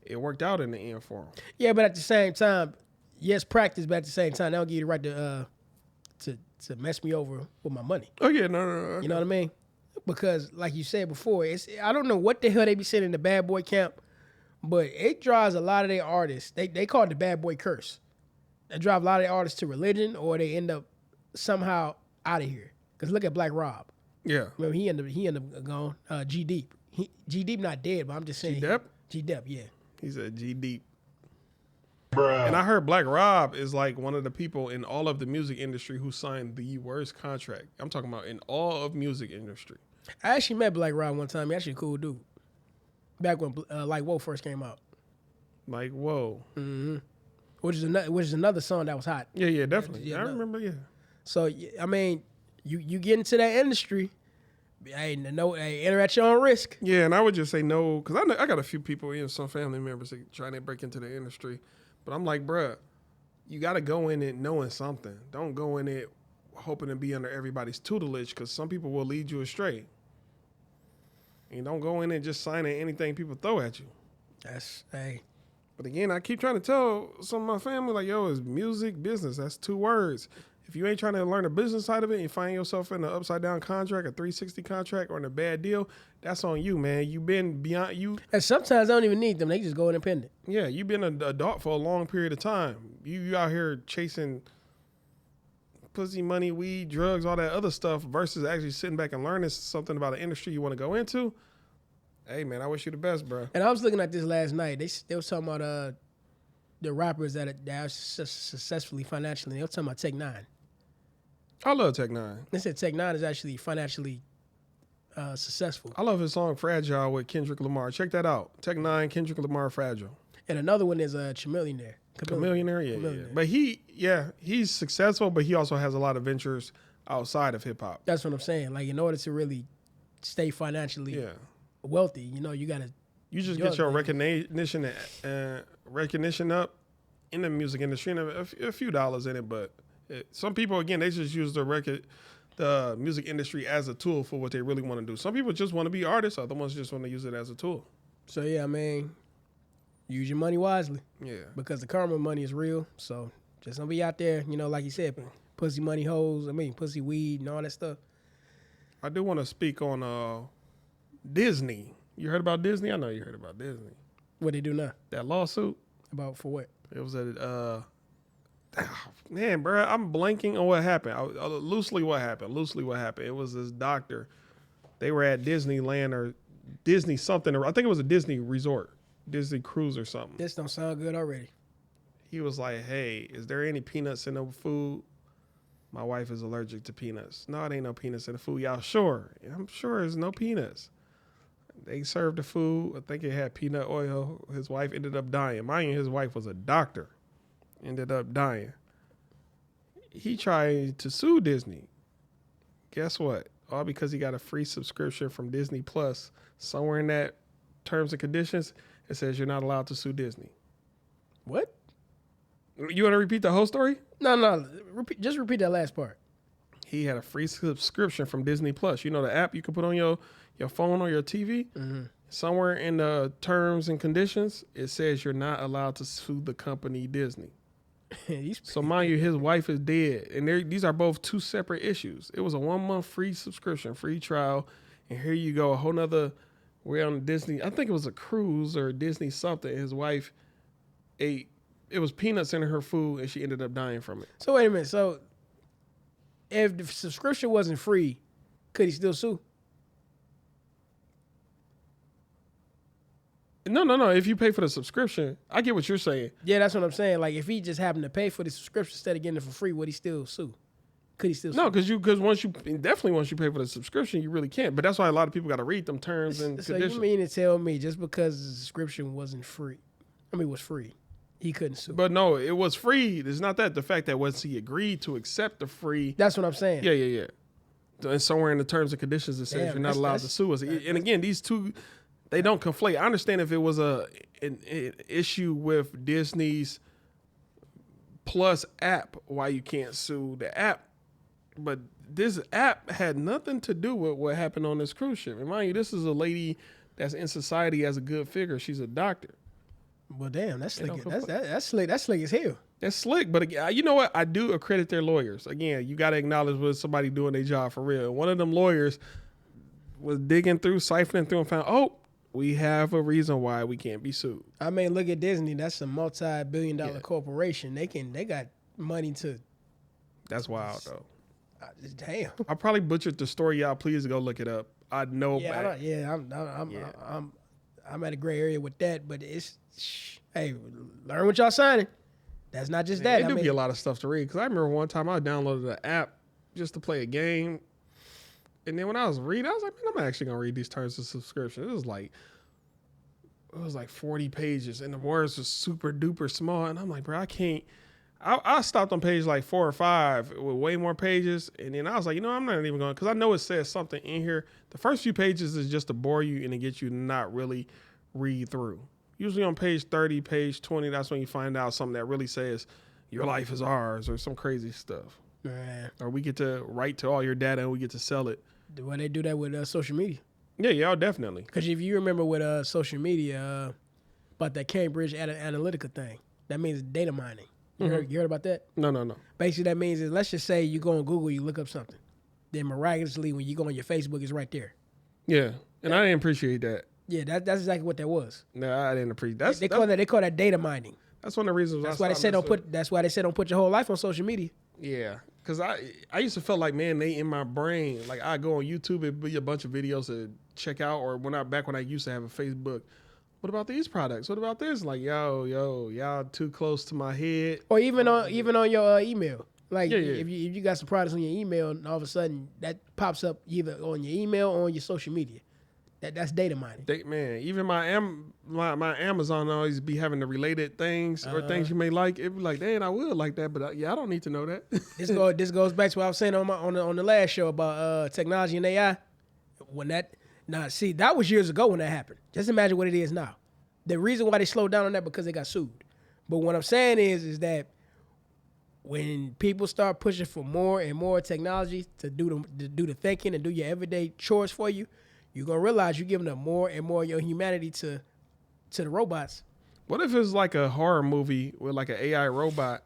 it worked out in the end for them. Yeah, but at the same time, yes, practice, but at the same time, they don't give you the right to mess me over with my money. Oh, yeah, no. You know what I mean? Because, like you said before, I don't know what the hell they be saying in the Bad Boy camp, but it drives a lot of their artists. They call it the Bad Boy curse. They drive a lot of their artists to religion, or they end up somehow out of here. Because look at Black Rob. Yeah. Remember, he ended up gone. G Deep. G Deep not dead, but I'm just saying. G-Dep? G-Dep, yeah. He's a G Deep. Bruh. And I heard Black Rob is like one of the people in all of the music industry who signed the worst contract. I'm talking about in all of music industry. I actually met Black Rob one time. He's actually a cool dude. Back when Like Whoa first came out. Like Whoa. Mm-hmm. Which is another song that was hot. Yeah, definitely. I remember, yeah. So, I mean, you get into that industry, enter at your own risk. Yeah, and I would just say no, because I got a few people, some family members that trying to break into the industry. But I'm like, bruh, you got to go in it knowing something. Don't go in it hoping to be under everybody's tutelage, because some people will lead you astray. And don't go in and just signing anything people throw at you. But again, I keep trying to tell some of my family, like, yo, it's music business. That's 2 words. If you ain't trying to learn the business side of it and you find yourself in an upside-down contract, a 360 contract, or in a bad deal, that's on you, man. You've been beyond you. And sometimes I don't even need them. They just go independent. Yeah, you've been an adult for a long period of time. You out here chasing pussy, money, weed, drugs, all that other stuff versus actually sitting back and learning something about an industry you want to go into. Hey, man, I wish you the best, bro. And I was looking at this last night. They was talking about the rappers that are successfully financially. They were talking about Tech Nine. I love Tech Nine. They said Tech Nine is actually financially successful. I love his song Fragile with Kendrick Lamar. Check that out. Tech Nine, Kendrick Lamar, Fragile. And another one is Chamillionaire. Yeah. But he's successful, but he also has a lot of ventures outside of hip hop. That's what I'm saying. Like, in order to really stay financially wealthy, you got to. You just get your recognition up in the music industry and a few dollars in it, but some people, again, they just use the music industry as a tool for what they really want to do. Some people just want to be artists. Other ones just want to use it as a tool. So, yeah, I mean, use your money wisely. Yeah. Because the karma money is real. So just don't be out there, like you said, pussy money hoes, pussy weed and all that stuff. I do want to speak on Disney. You heard about Disney? I know you heard about Disney. What they do now? That lawsuit. About for what? It was man, bro, I'm blanking on what happened. Loosely what happened. It was this doctor. They were at Disneyland or Disney something. I think it was a Disney resort, Disney cruise or something. This don't sound good already. He was like, hey, is there any peanuts in the food? My wife is allergic to peanuts. No, it ain't no peanuts in the food. Y'all sure? I'm sure there's no peanuts. They served the food. I think it had peanut oil. His wife ended up dying. Mind you, his wife was a doctor. Ended up dying. He tried to sue Disney. Guess what? All because he got a free subscription from Disney Plus. Somewhere in that terms and conditions, it says you're not allowed to sue Disney. What? You want to repeat the whole story? No. Just repeat that last part. He had a free subscription from Disney Plus. You know the app you can put on your phone or your TV? Mm-hmm. Somewhere in the terms and conditions, it says you're not allowed to sue the company Disney. So mind you, his wife is dead. And these are both 2 separate issues. It was a 1-month free subscription, free trial. And here you go, a whole nother, we're on Disney. I think it was a cruise or Disney something. His wife ate, it was peanuts in her food and she ended up dying from it. So wait a minute. So if the subscription wasn't free, could he still sue? No. If you pay for the subscription, I get what you're saying. Yeah, that's what I'm saying. Like, if he just happened to pay for the subscription instead of getting it for free, would he still sue? Could he still sue? No, because once you pay for the subscription, you really can't. But that's why a lot of people got to read them terms and conditions. So you mean to tell me just because the subscription wasn't free, was free, he couldn't sue? But no, it was free. It's not that. The fact that once he agreed to accept the free. That's what I'm saying. Yeah. And somewhere in the terms and conditions it says you're not allowed to sue us. And again, these two, they don't conflate. I understand if it was an issue with Disney's Plus app, why you can't sue the app. But this app had nothing to do with what happened on this cruise ship. And mind you, this is a lady that's in society as a good figure. She's a doctor. Well, damn, that's slick. That's slick. That's slick as hell. That's slick. But again, you know what? I do accredit their lawyers. Again, you got to acknowledge when somebody doing their job for real. One of them lawyers was digging through, siphoning through, and found, we have a reason why we can't be sued. I mean, look at Disney. That's a multi-billion-dollar corporation. They got money to. That's wild, though. Damn. I probably butchered the story. Y'all, please go look it up. I know. I'm at a gray area with that, but it's hey, learn what y'all signing. That's not just that. It do be a lot of stuff to read because I remember one time I downloaded an app just to play a game, and then when I was reading, I was like, man, I'm actually gonna read these terms of subscription. It was like 40 pages, and the words were super duper small, and I'm like, bro, I can't. I stopped on page like 4 or 5 with way more pages, and then I was like, I'm not even going, because I know it says something in here. The first few pages is just to bore you and to get you to not really read through. Usually on page 30, page 20, that's when you find out something that really says your life is ours or some crazy stuff. Man. Or we get to write to all your data and we get to sell it. Well, they do that with social media. Yeah, definitely. Because if you remember with social media, about that Cambridge Analytica thing, that means data mining. You heard about that? No. Basically, that means is, let's just say you go on Google, you look up something. Then miraculously, when you go on your Facebook, it's right there. Yeah, and I didn't appreciate that. Yeah, that's exactly what that was. No, I didn't appreciate that. They call that data mining. That's one of the reasons. That's why they say don't put. That's why they say don't put your whole life on social media. Yeah, because I used to feel like, man, they in my brain. Like I go on YouTube, it'd be a bunch of videos to check out, or back when I used to have a Facebook. What about these products? What about this? Like, yo, y'all too close to my head. Or even on your email. Like, if you got some products on your email, and all of a sudden that pops up either on your email or on your social media. That's data mining. Man, even my Amazon always be having the related things or things you may like. It be like, dang, I would like that, but I don't need to know that. This goes back to what I was saying on the last show about technology and AI. That was years ago when that happened. Just imagine what it is now. The reason why they slowed down on that because they got sued. But what I'm saying is that when people start pushing for more and more technology to do the thinking and do your everyday chores for you, you're gonna realize you're giving up more and more of your humanity to the robots. What if it's like a horror movie with like an AI robot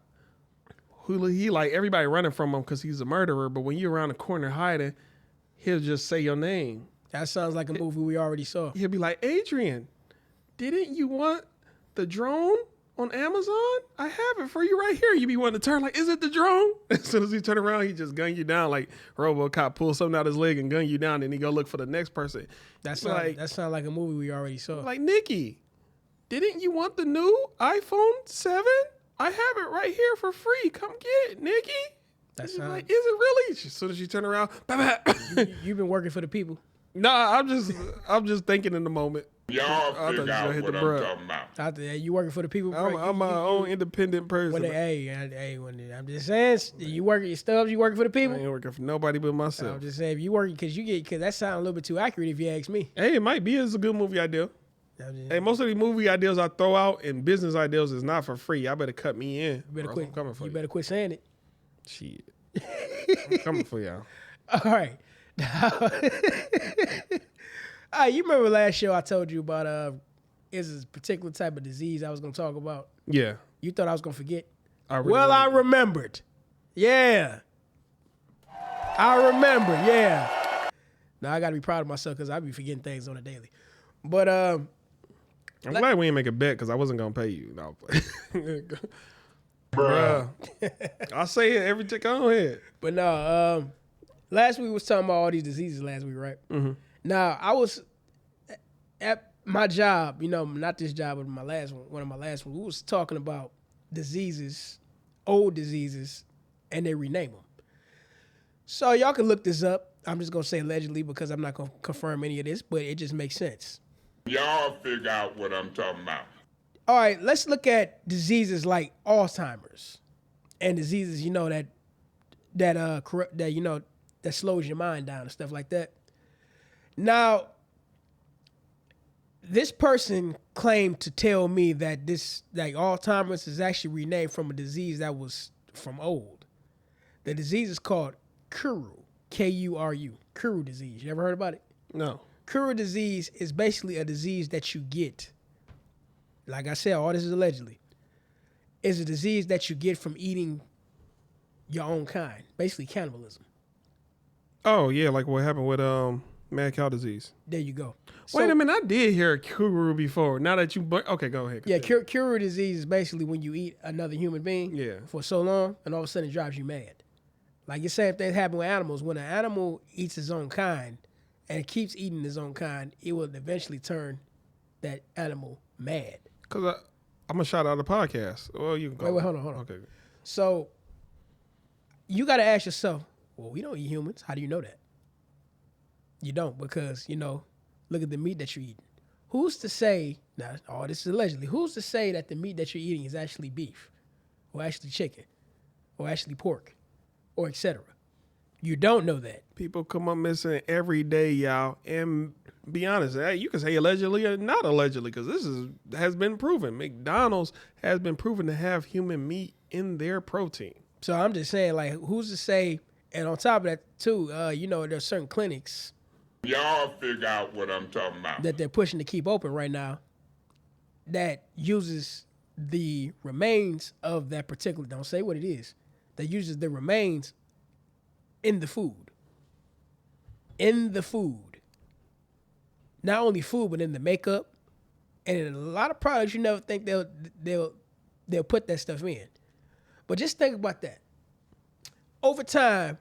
who he like everybody running from him because he's a murderer, but when you're around the corner hiding, he'll just say your name. That sounds like a movie we already saw. He'll be like, Adrian, didn't you want the drone on Amazon? I have it for you right here. You be wanting to turn like, is it the drone? As soon as he turn around, he just gun you down like RoboCop pulls something out his leg and gun you down, and he go look for the next person. That sounds like a movie we already saw. Like, Nikki, didn't you want the new iPhone 7? I have it right here for free. Come get it, Nikki. Like, is it really? As soon as you turn around, you've been working for the people. Nah, I'm just thinking in the moment. Y'all figure out what I'm talking about. You working for the people? I'm my own independent person. I'm just saying, you working your stubbs. You working for the people? I ain't working for nobody but myself. I'm just saying, if you working because that sounds a little bit too accurate if you ask me. Hey, it might be. It's a good movie idea. Hey, most of the movie ideas I throw out and business ideas is not for free. I better cut me in. You better quit. You better quit saying it. Shit, I'm coming for y'all. All right. You remember last show I told you about is a particular type of disease I was going to talk about? Yeah. You thought I was going to forget? I remembered. Yeah. I remember, yeah. Now I got to be proud of myself because I be forgetting things on a daily. But I'm glad we didn't make a bet because I wasn't going to pay you. No. Bruh. I'll say it every time. Go ahead. But no, last week we was talking about all these diseases last week, right? Mm-hmm. Now, I was at my job, not this job, but one of my last ones. We was talking about diseases, old diseases, and they rename them. So y'all can look this up. I'm just going to say allegedly because I'm not going to confirm any of this, but it just makes sense. Y'all figure out what I'm talking about. All right, let's look at diseases like Alzheimer's and diseases, you know, that slows your mind down and stuff like that. Now, this person claimed to tell me that this, like, Alzheimer's is actually renamed from a disease that was from old. The disease is called Kuru, K-U-R-U, Kuru disease. You ever heard about it? No. Kuru disease is basically a disease that you get. Like I said, all this is allegedly. It's a disease that you get from eating your own kind, basically cannibalism. Oh, yeah, like what happened with mad cow disease. There you go. Wait a minute, I did hear Kuru before. Now that you... Okay, go ahead. Yeah, Kuru disease is basically when you eat another human being for so long, and all of a sudden it drives you mad. Like you say, if that happened with animals, when an animal eats its own kind and it keeps eating its own kind, it will eventually turn that animal mad. Because I'm going to shout out the podcast. Well, you can go. Wait, hold on. Okay. So you got to ask yourself, well, we don't eat humans. How do you know that? You don't, because, you know, look at the meat that you're eating. Who's to say, now, all this is allegedly, who's to say that the meat that you're eating is actually beef or actually chicken or actually pork or etc.? You don't know that. People come up missing every day, y'all. And be honest, you can say allegedly or not allegedly, because this has been proven. McDonald's has been proven to have human meat in their protein. So I'm just saying, like, who's to say, and on top of that, too, you know, there's certain clinics Y'all figure out what I'm talking about. that they're pushing to keep open right now that uses the remains of that particular, don't say what it is, that uses the remains in the food. In the food. Not only food, but in the makeup. And in a lot of products you never think they'll put that stuff in. But just think about that. Over time,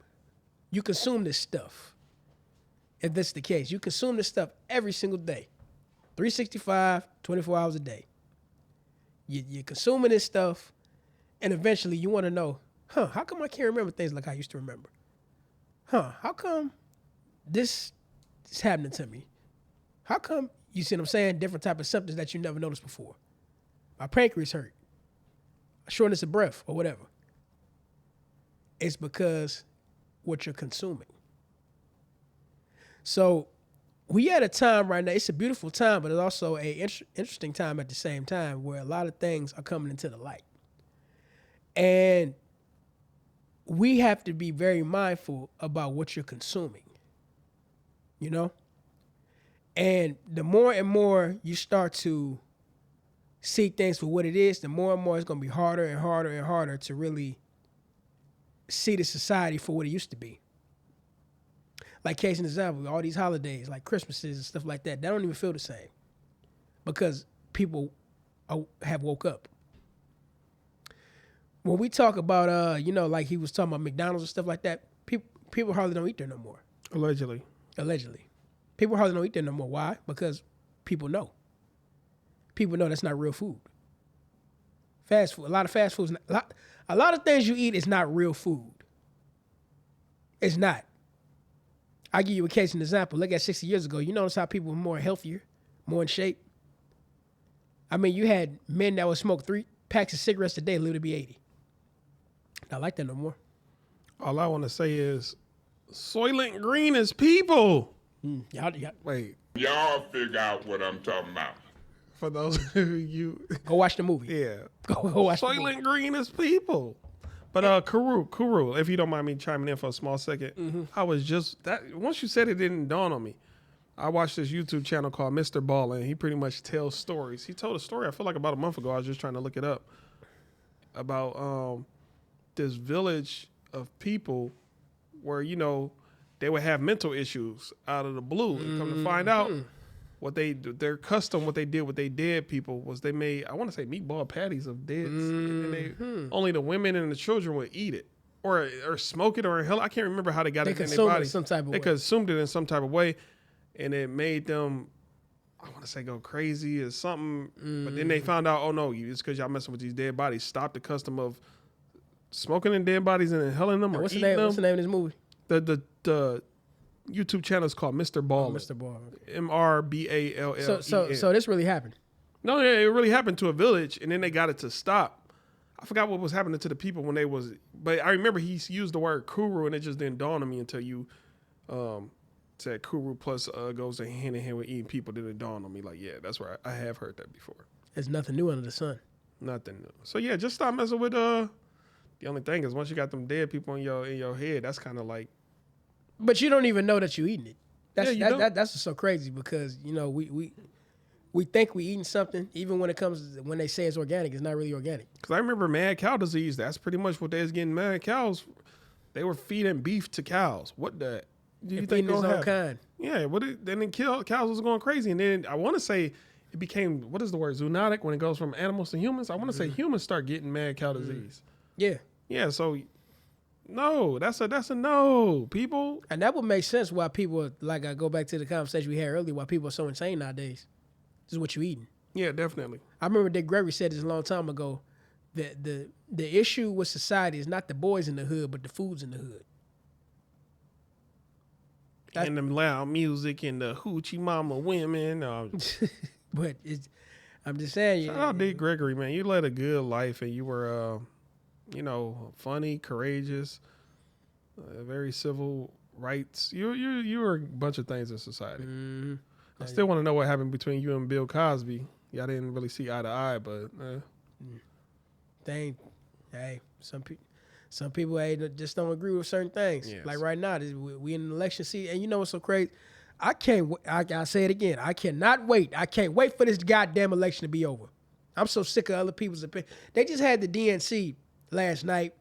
you consume this stuff. If that's the case, you consume this stuff every single day. 365, 24 hours a day. You're consuming this stuff, and eventually you want to know, how come I can't remember things like I used to remember? How come this is happening to me? How come, you see what I'm saying, different type of symptoms that you never noticed before? My pancreas hurt, shortness of breath, or whatever. It's because what you're consuming. So we at a time right now, it's a beautiful time, but it's also a interesting time at the same time where a lot of things are coming into the light. And we have to be very mindful about what you're consuming, you know? And the more and more you start to see things for what it is, the more and more it's going to be harder and harder and harder to really see the society for what it used to be. Like case in example, all these holidays, like Christmases and stuff like that, they don't even feel the same because people have woke up. When we talk about, you know, like he was talking about McDonald's and stuff like that, people hardly don't eat there no more. Allegedly. People hardly don't eat there no more. Why? Because people know. People know that's not real food. Fast food, a lot of fast foods, a lot of things you eat is not real food. It's not. I'll give you a case, an example. Look at 60 years ago. You notice how people were more healthier, more in shape? I mean, you had men that would smoke 3 packs of cigarettes a day, live to be 80. Not like that no more. All I want to say is Soylent Green is people. Wait. Y'all figure out what I'm talking about. For those of you. Go watch the movie. Yeah. Go watch the movie. Soylent Green is people. But Kuru, if you don't mind me chiming in for a small second, I was just once you said it didn't dawn on me. I watched this YouTube channel called Mr. Ball, and he pretty much tells stories. He told a story, I feel like about a month ago. I was just trying to look it up about this village of people where, you know, they would have mental issues out of the blue. And come to find out what they did with their dead people was they made, I want to say, meatball patties of dead. And only the women and the children would eat it or smoke it, or hell, I can't remember how they got it in their body. They consumed it in some type of way, and it made them, I want to say, go crazy or something. But then they found out, oh no, it's because y'all messing with these dead bodies. Stop the custom of smoking in dead bodies and inhaling them or eating them. What's the name of this movie? The YouTube channel is called Mr. Ball. Mr. Ball. MRBALL. So this really happened. No, yeah, it really happened to a village, and then they got it to stop. I forgot what was happening to the people when they was, but I remember he used the word kuru, and it just didn't dawn on me until you said kuru plus goes hand in hand with eating people. Then it dawned on me like, yeah, that's where I have heard that before. There's nothing new under the sun. Nothing new. So yeah, just stop messing with the only thing is once you got them dead people in your head, that's kind of like. But you don't even know that you're eating it. That's don't. That's what's so crazy because we think we eating something even when they say it's organic, it's not really organic. Because I remember mad cow disease. That's pretty much what they was getting mad cows. They were feeding beef to cows. What the? Do you think his own kind? Yeah. Then cows was going crazy, and then I want to say it became what is the word zoonotic when it goes from animals to humans. I want to say humans start getting mad cow disease. Yeah. Yeah. So. No, that's a no, people. And that would make sense why people, like I go back to the conversation we had earlier, why people are so insane nowadays. This is what you eating. Yeah, definitely. I remember Dick Gregory said this a long time ago, that the issue with society is not the boys in the hood, but the foods in the hood. And the loud music and the hoochie mama women. But I'm just saying. Shout out Dick Gregory, man. You led a good life and you were... funny, courageous, very civil rights. You were a bunch of things in society. Mm-hmm. I still want to know what happened between you and Bill Cosby. Y'all didn't really see eye to eye, but some people just don't agree with certain things. Yes. Like right now, we in an election season, and you know what's so crazy? I say it again. I cannot wait. I can't wait for this goddamn election to be over. I'm so sick of other people's opinion. They just had the DNC last night,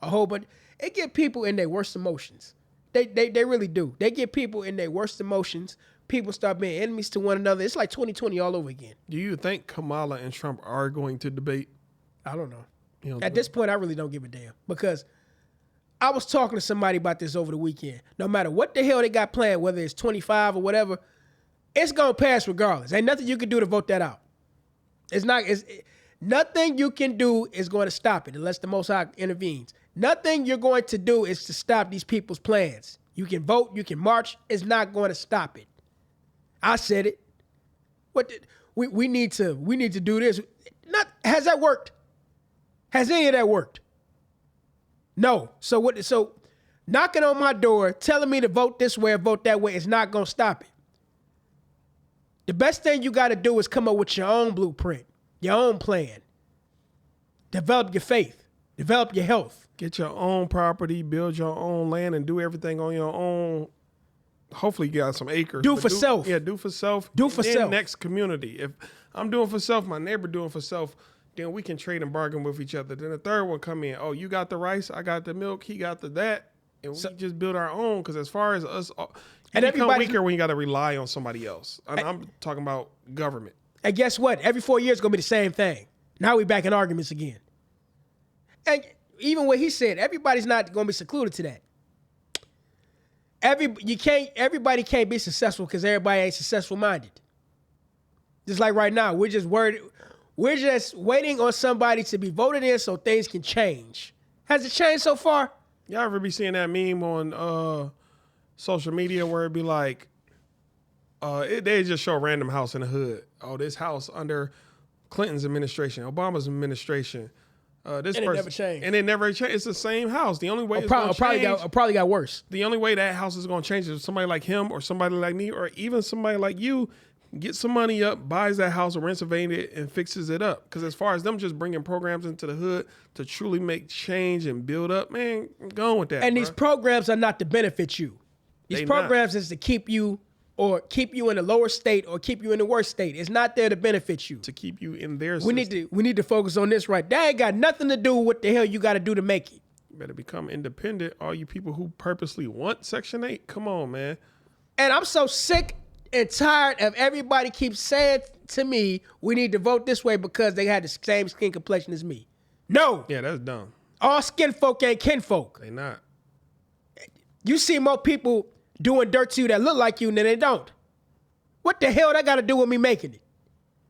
a whole bunch. It get people in their worst emotions. They really do. They get people in their worst emotions. People start being enemies to one another. It's like 2020 all over again. Do you think Kamala and Trump are going to debate? I don't know. At this point, I really don't give a damn because I was talking to somebody about this over the weekend. No matter what the hell they got planned, whether it's 25 or whatever, it's going to pass regardless. Ain't nothing you can do to vote that out. Nothing you can do is going to stop it unless the Most High intervenes. Nothing you're going to do is to stop these people's plans. You can vote, you can march. It's not going to stop it. I said it. We need to do this. Has that worked? Has any of that worked? No. So knocking on my door, telling me to vote this way or vote that way is not going to stop it. The best thing you got to do is come up with your own blueprint. Your own plan. Develop your faith. Develop your health. Get your own property, build your own land, and do everything on your own. Hopefully you got some acres. Do for self. Yeah, do for self. Do for self. Next community. If I'm doing for self, my neighbor doing for self, then we can trade and bargain with each other. Then the third one come in. Oh, you got the rice, I got the milk, he got the that. And we just build our own. Because as far as us, you become weaker when you got to rely on somebody else. I'm talking about government. And guess what? Every 4 years, it's going to be the same thing. Now we back in arguments again. And even what he said, everybody's not going to be secluded to that. Everybody can't be successful because everybody ain't successful minded. Just like right now, we're just waiting on somebody to be voted in so things can change. Has it changed so far? Y'all ever be seeing that meme on social media where it be like, they just show a random house in the hood. Oh, this house under Clinton's administration, Obama's administration. This person, it never changed. And it never changed. It's the same house. The only way it's going to change. Probably got worse. The only way that house is going to change is somebody like him or somebody like me or even somebody like you gets some money up, buys that house, rents it, and fixes it up. Because as far as them just bringing programs into the hood to truly make change and build up, man, I'm going with that. And these programs are not to benefit you. These programs is to keep you in a lower state or keep you in the worst state. It's not there to benefit you. To keep you in their system. We need to focus on this right. That ain't got nothing to do with what the hell you got to do to make it. You better become independent. All you people who purposely want Section 8, come on, man. And I'm so sick and tired of everybody keeps saying to me, we need to vote this way because they had the same skin complexion as me. No. Yeah, that's dumb. All skin folk ain't kinfolk. They not. You see more people doing dirt to you that look like you than they don't. What the hell that got to do with me making it?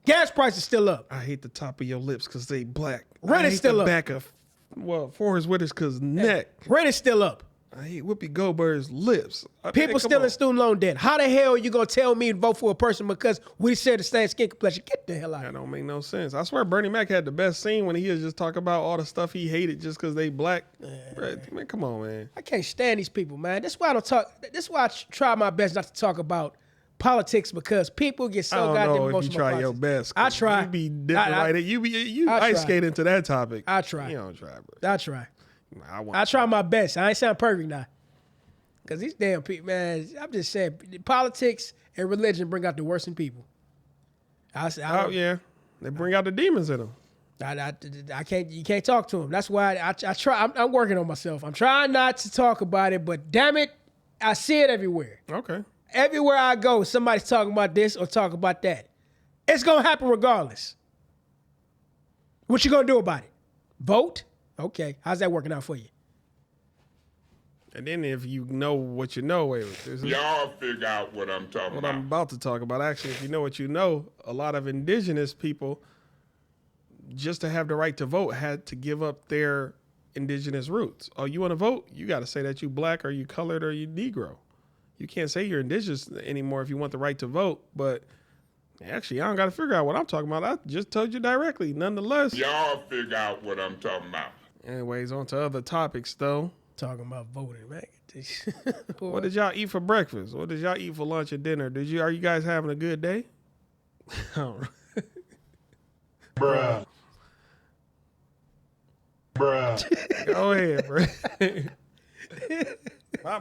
Gas prices still up. I hate the top of your lips because they black. Rent is still up. Back of Forrest Whitaker's neck. Rent is still up. I hate Whoopi Goldberg's lips. People still in student loan debt. How the hell are you going to tell me to vote for a person because we share the same skin complexion? Get the hell out of here. That don't make no sense. I swear Bernie Mac had the best scene when he was just talking about all the stuff he hated just because they black. Bruh, man, come on, man. I can't stand these people, man. That's why I don't talk. That's why I try my best not to talk about politics because people get so goddamn emotional. I don't know if you try your best. I try. You be dipping right at you ice skate into that topic. I try. You don't try, bro. I try. I try my best. I ain't sound perfect now. Because these damn people, man, I'm just saying, politics and religion bring out the worst in people. Yeah. They bring out the demons in them. I can't, you can't talk to them. That's why I try, I'm working on myself. I'm trying not to talk about it, but damn it, I see it everywhere. Okay. Everywhere I go, somebody's talking about this or talking about that. It's going to happen regardless. What you going to do about it? Vote? Okay. How's that working out for you? And then if you know what you know, y'all figure out what I'm talking about. What I'm about to talk about. Actually, if you know what you know, a lot of indigenous people, just to have the right to vote, had to give up their indigenous roots. Oh, you want to vote? You got to say that you black or you colored or you Negro. You can't say you're indigenous anymore if you want the right to vote. But actually, I don't got to figure out what I'm talking about. I just told you directly. Nonetheless, y'all figure out what I'm talking about. Anyways, on to other topics, though. Talking about voting, man. What did y'all eat for breakfast? What did y'all eat for lunch and dinner? Are you guys having a good day? Bruh. Go ahead, bro.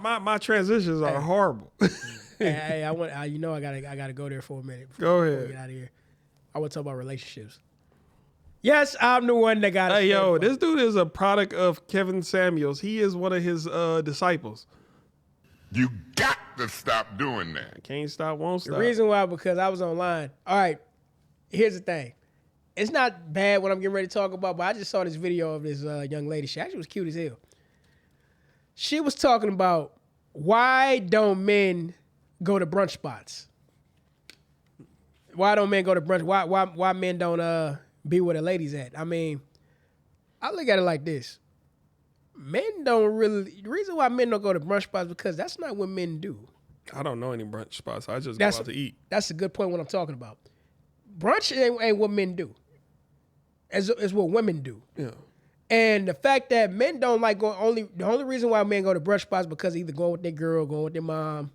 my transitions are horrible. hey, I gotta go there for a minute. Go ahead. Get out of here. I want to talk about relationships. Yes, I'm the one that got it. Hey, yo, this dude is a product of Kevin Samuels. He is one of his disciples. You got to stop doing that. I can't stop, won't stop. The reason why, because I was online. All right, here's the thing. It's not bad what I'm getting ready to talk about, but I just saw this video of this young lady. She actually was cute as hell. She was talking about why don't men go to brunch spots? Why don't men go to brunch? Why men don't be where the ladies at? I mean, I look at it like this. Men don't really, the reason why men don't go to brunch spots is because that's not what men do. I don't know any brunch spots. I just go out to eat. That's a good point what I'm talking about. Brunch ain't what men do. It's what women do. Yeah. And the fact that men don't like going, the only reason why men go to brunch spots is because either going with their girl, going with their mom,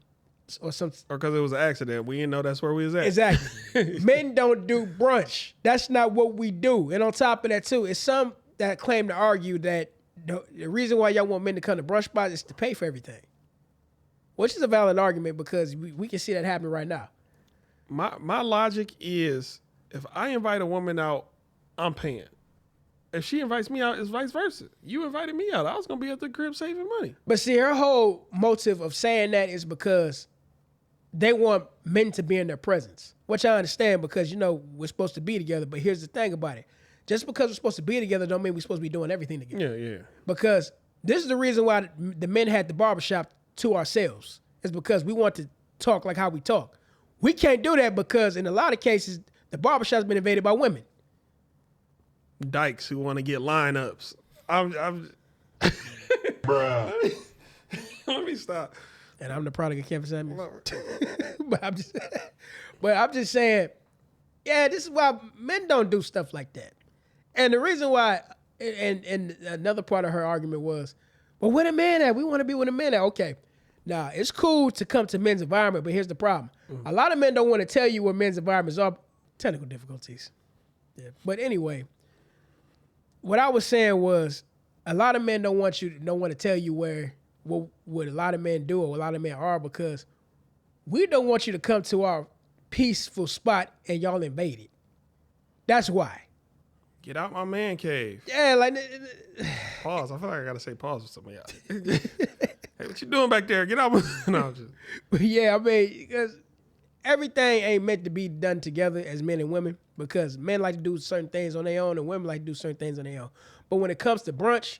or because it was an accident. We didn't know that's where we was at. Exactly. Men don't do brunch. That's not what we do. And on top of that too, it's some that claim to argue that the reason why y'all want men to come to brunch spots is to pay for everything, which is a valid argument because we can see that happen right now. My logic is if I invite a woman out, I'm paying. If she invites me out, it's vice versa. You invited me out. I was going to be at the crib saving money. But see, her whole motive of saying that is because they want men to be in their presence, which I understand because, we're supposed to be together. But here's the thing about it. Just because we're supposed to be together don't mean we're supposed to be doing everything together. Yeah. Because this is the reason why the men had the barbershop to ourselves. It's because we want to talk like how we talk. We can't do that because in a lot of cases, the barbershop's been invaded by women. Dykes who want to get lineups. I'm Bruh. Let me stop. And I'm the product of Kevin Samuels. but I'm just saying, yeah, this is why men don't do stuff like that. And the reason why, and another part of her argument was, well, where the men at? We want to be where the men at. Okay. Now, it's cool to come to men's environment, but here's the problem. A lot of men don't want to tell you where men's environments are. Technical difficulties. Yeah. But anyway, what I was saying was a lot of men don't want to tell you what a lot of men do or what a lot of men are because we don't want you to come to our peaceful spot and y'all invade it. That's why. Get out my man cave. Yeah, like pause. I feel like I gotta say pause for some of y'all. Hey, what you doing back there? Get out. No, I'm just. Yeah, I mean, because everything ain't meant to be done together as men and women because men like to do certain things on their own and women like to do certain things on their own. But when it comes to brunch,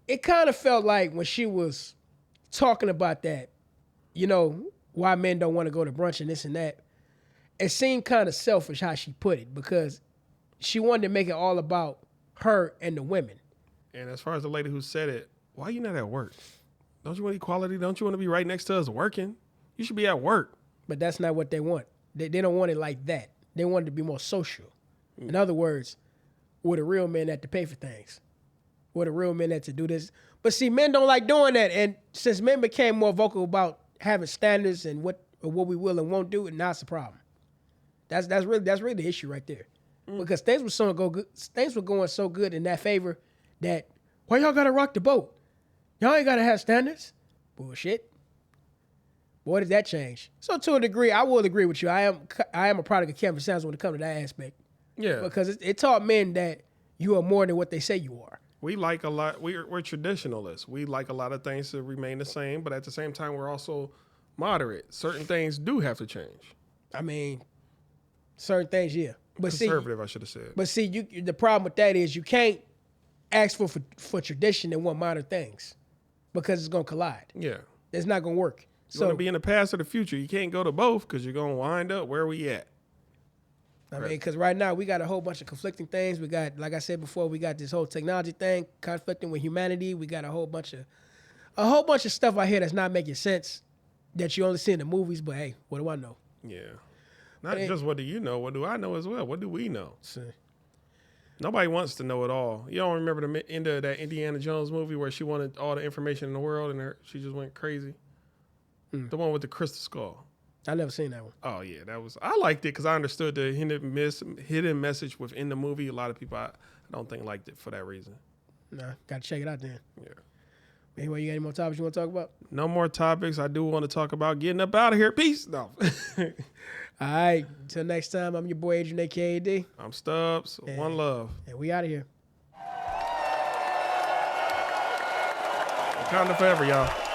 it kind of felt like when she was talking about that, why men don't want to go to brunch and this and that, it seemed kind of selfish how she put it because she wanted to make it all about her and the women. And as far as the lady who said it, why you not at work? Don't you want equality? Don't you want to be right next to us working? You should be at work. But that's not what they want. They don't want it like that. They want it to be more social. In other words, we're the real men that to pay for things. We're the real men that to do this. But see, men don't like doing that. And since men became more vocal about having standards and what we will and won't do, and now it's a problem. That's really the issue right there. Because things were going so good in that favor that why y'all gotta rock the boat? Y'all ain't gotta have standards. Bullshit. Boy, did that change. So to a degree, I will agree with you. I am a product of Kevin Samuels when it comes to that aspect. Yeah. Because it taught men that you are more than what they say you are. We like a lot. We're traditionalists. We like a lot of things to remain the same, but at the same time, we're also moderate. Certain things do have to change. I mean, certain things, yeah. But conservative, I should have said. But see, the problem with that is you can't ask for tradition and want modern things because it's gonna collide. Yeah. It's not gonna work. You want to be in the past or the future. You can't go to both because you're going to wind up where we at. I mean, because right now we got a whole bunch of conflicting things. We got, like I said before, we got this whole technology thing conflicting with humanity. We got a whole bunch of stuff out here that's not making sense that you only see in the movies. But hey, what do I know? Yeah. Not just what do you know, what do I know as well? What do we know? See. Nobody wants to know it all. You don't remember the end of that Indiana Jones movie where she wanted all the information in the world and she just went crazy? The one with the crystal skull. I never seen that one. Oh yeah, I liked it because I understood the hidden message within the movie. A lot of people I don't think liked it for that reason. Nah, gotta check it out then. Yeah. Anyway, you got any more topics you want to talk about? No more topics. I do want to talk about getting up out of here. Peace. No. All right. Until next time, I'm your boy adrianakaad. I'm Stubbs. One love. And we out of here. Wakanda forever, y'all.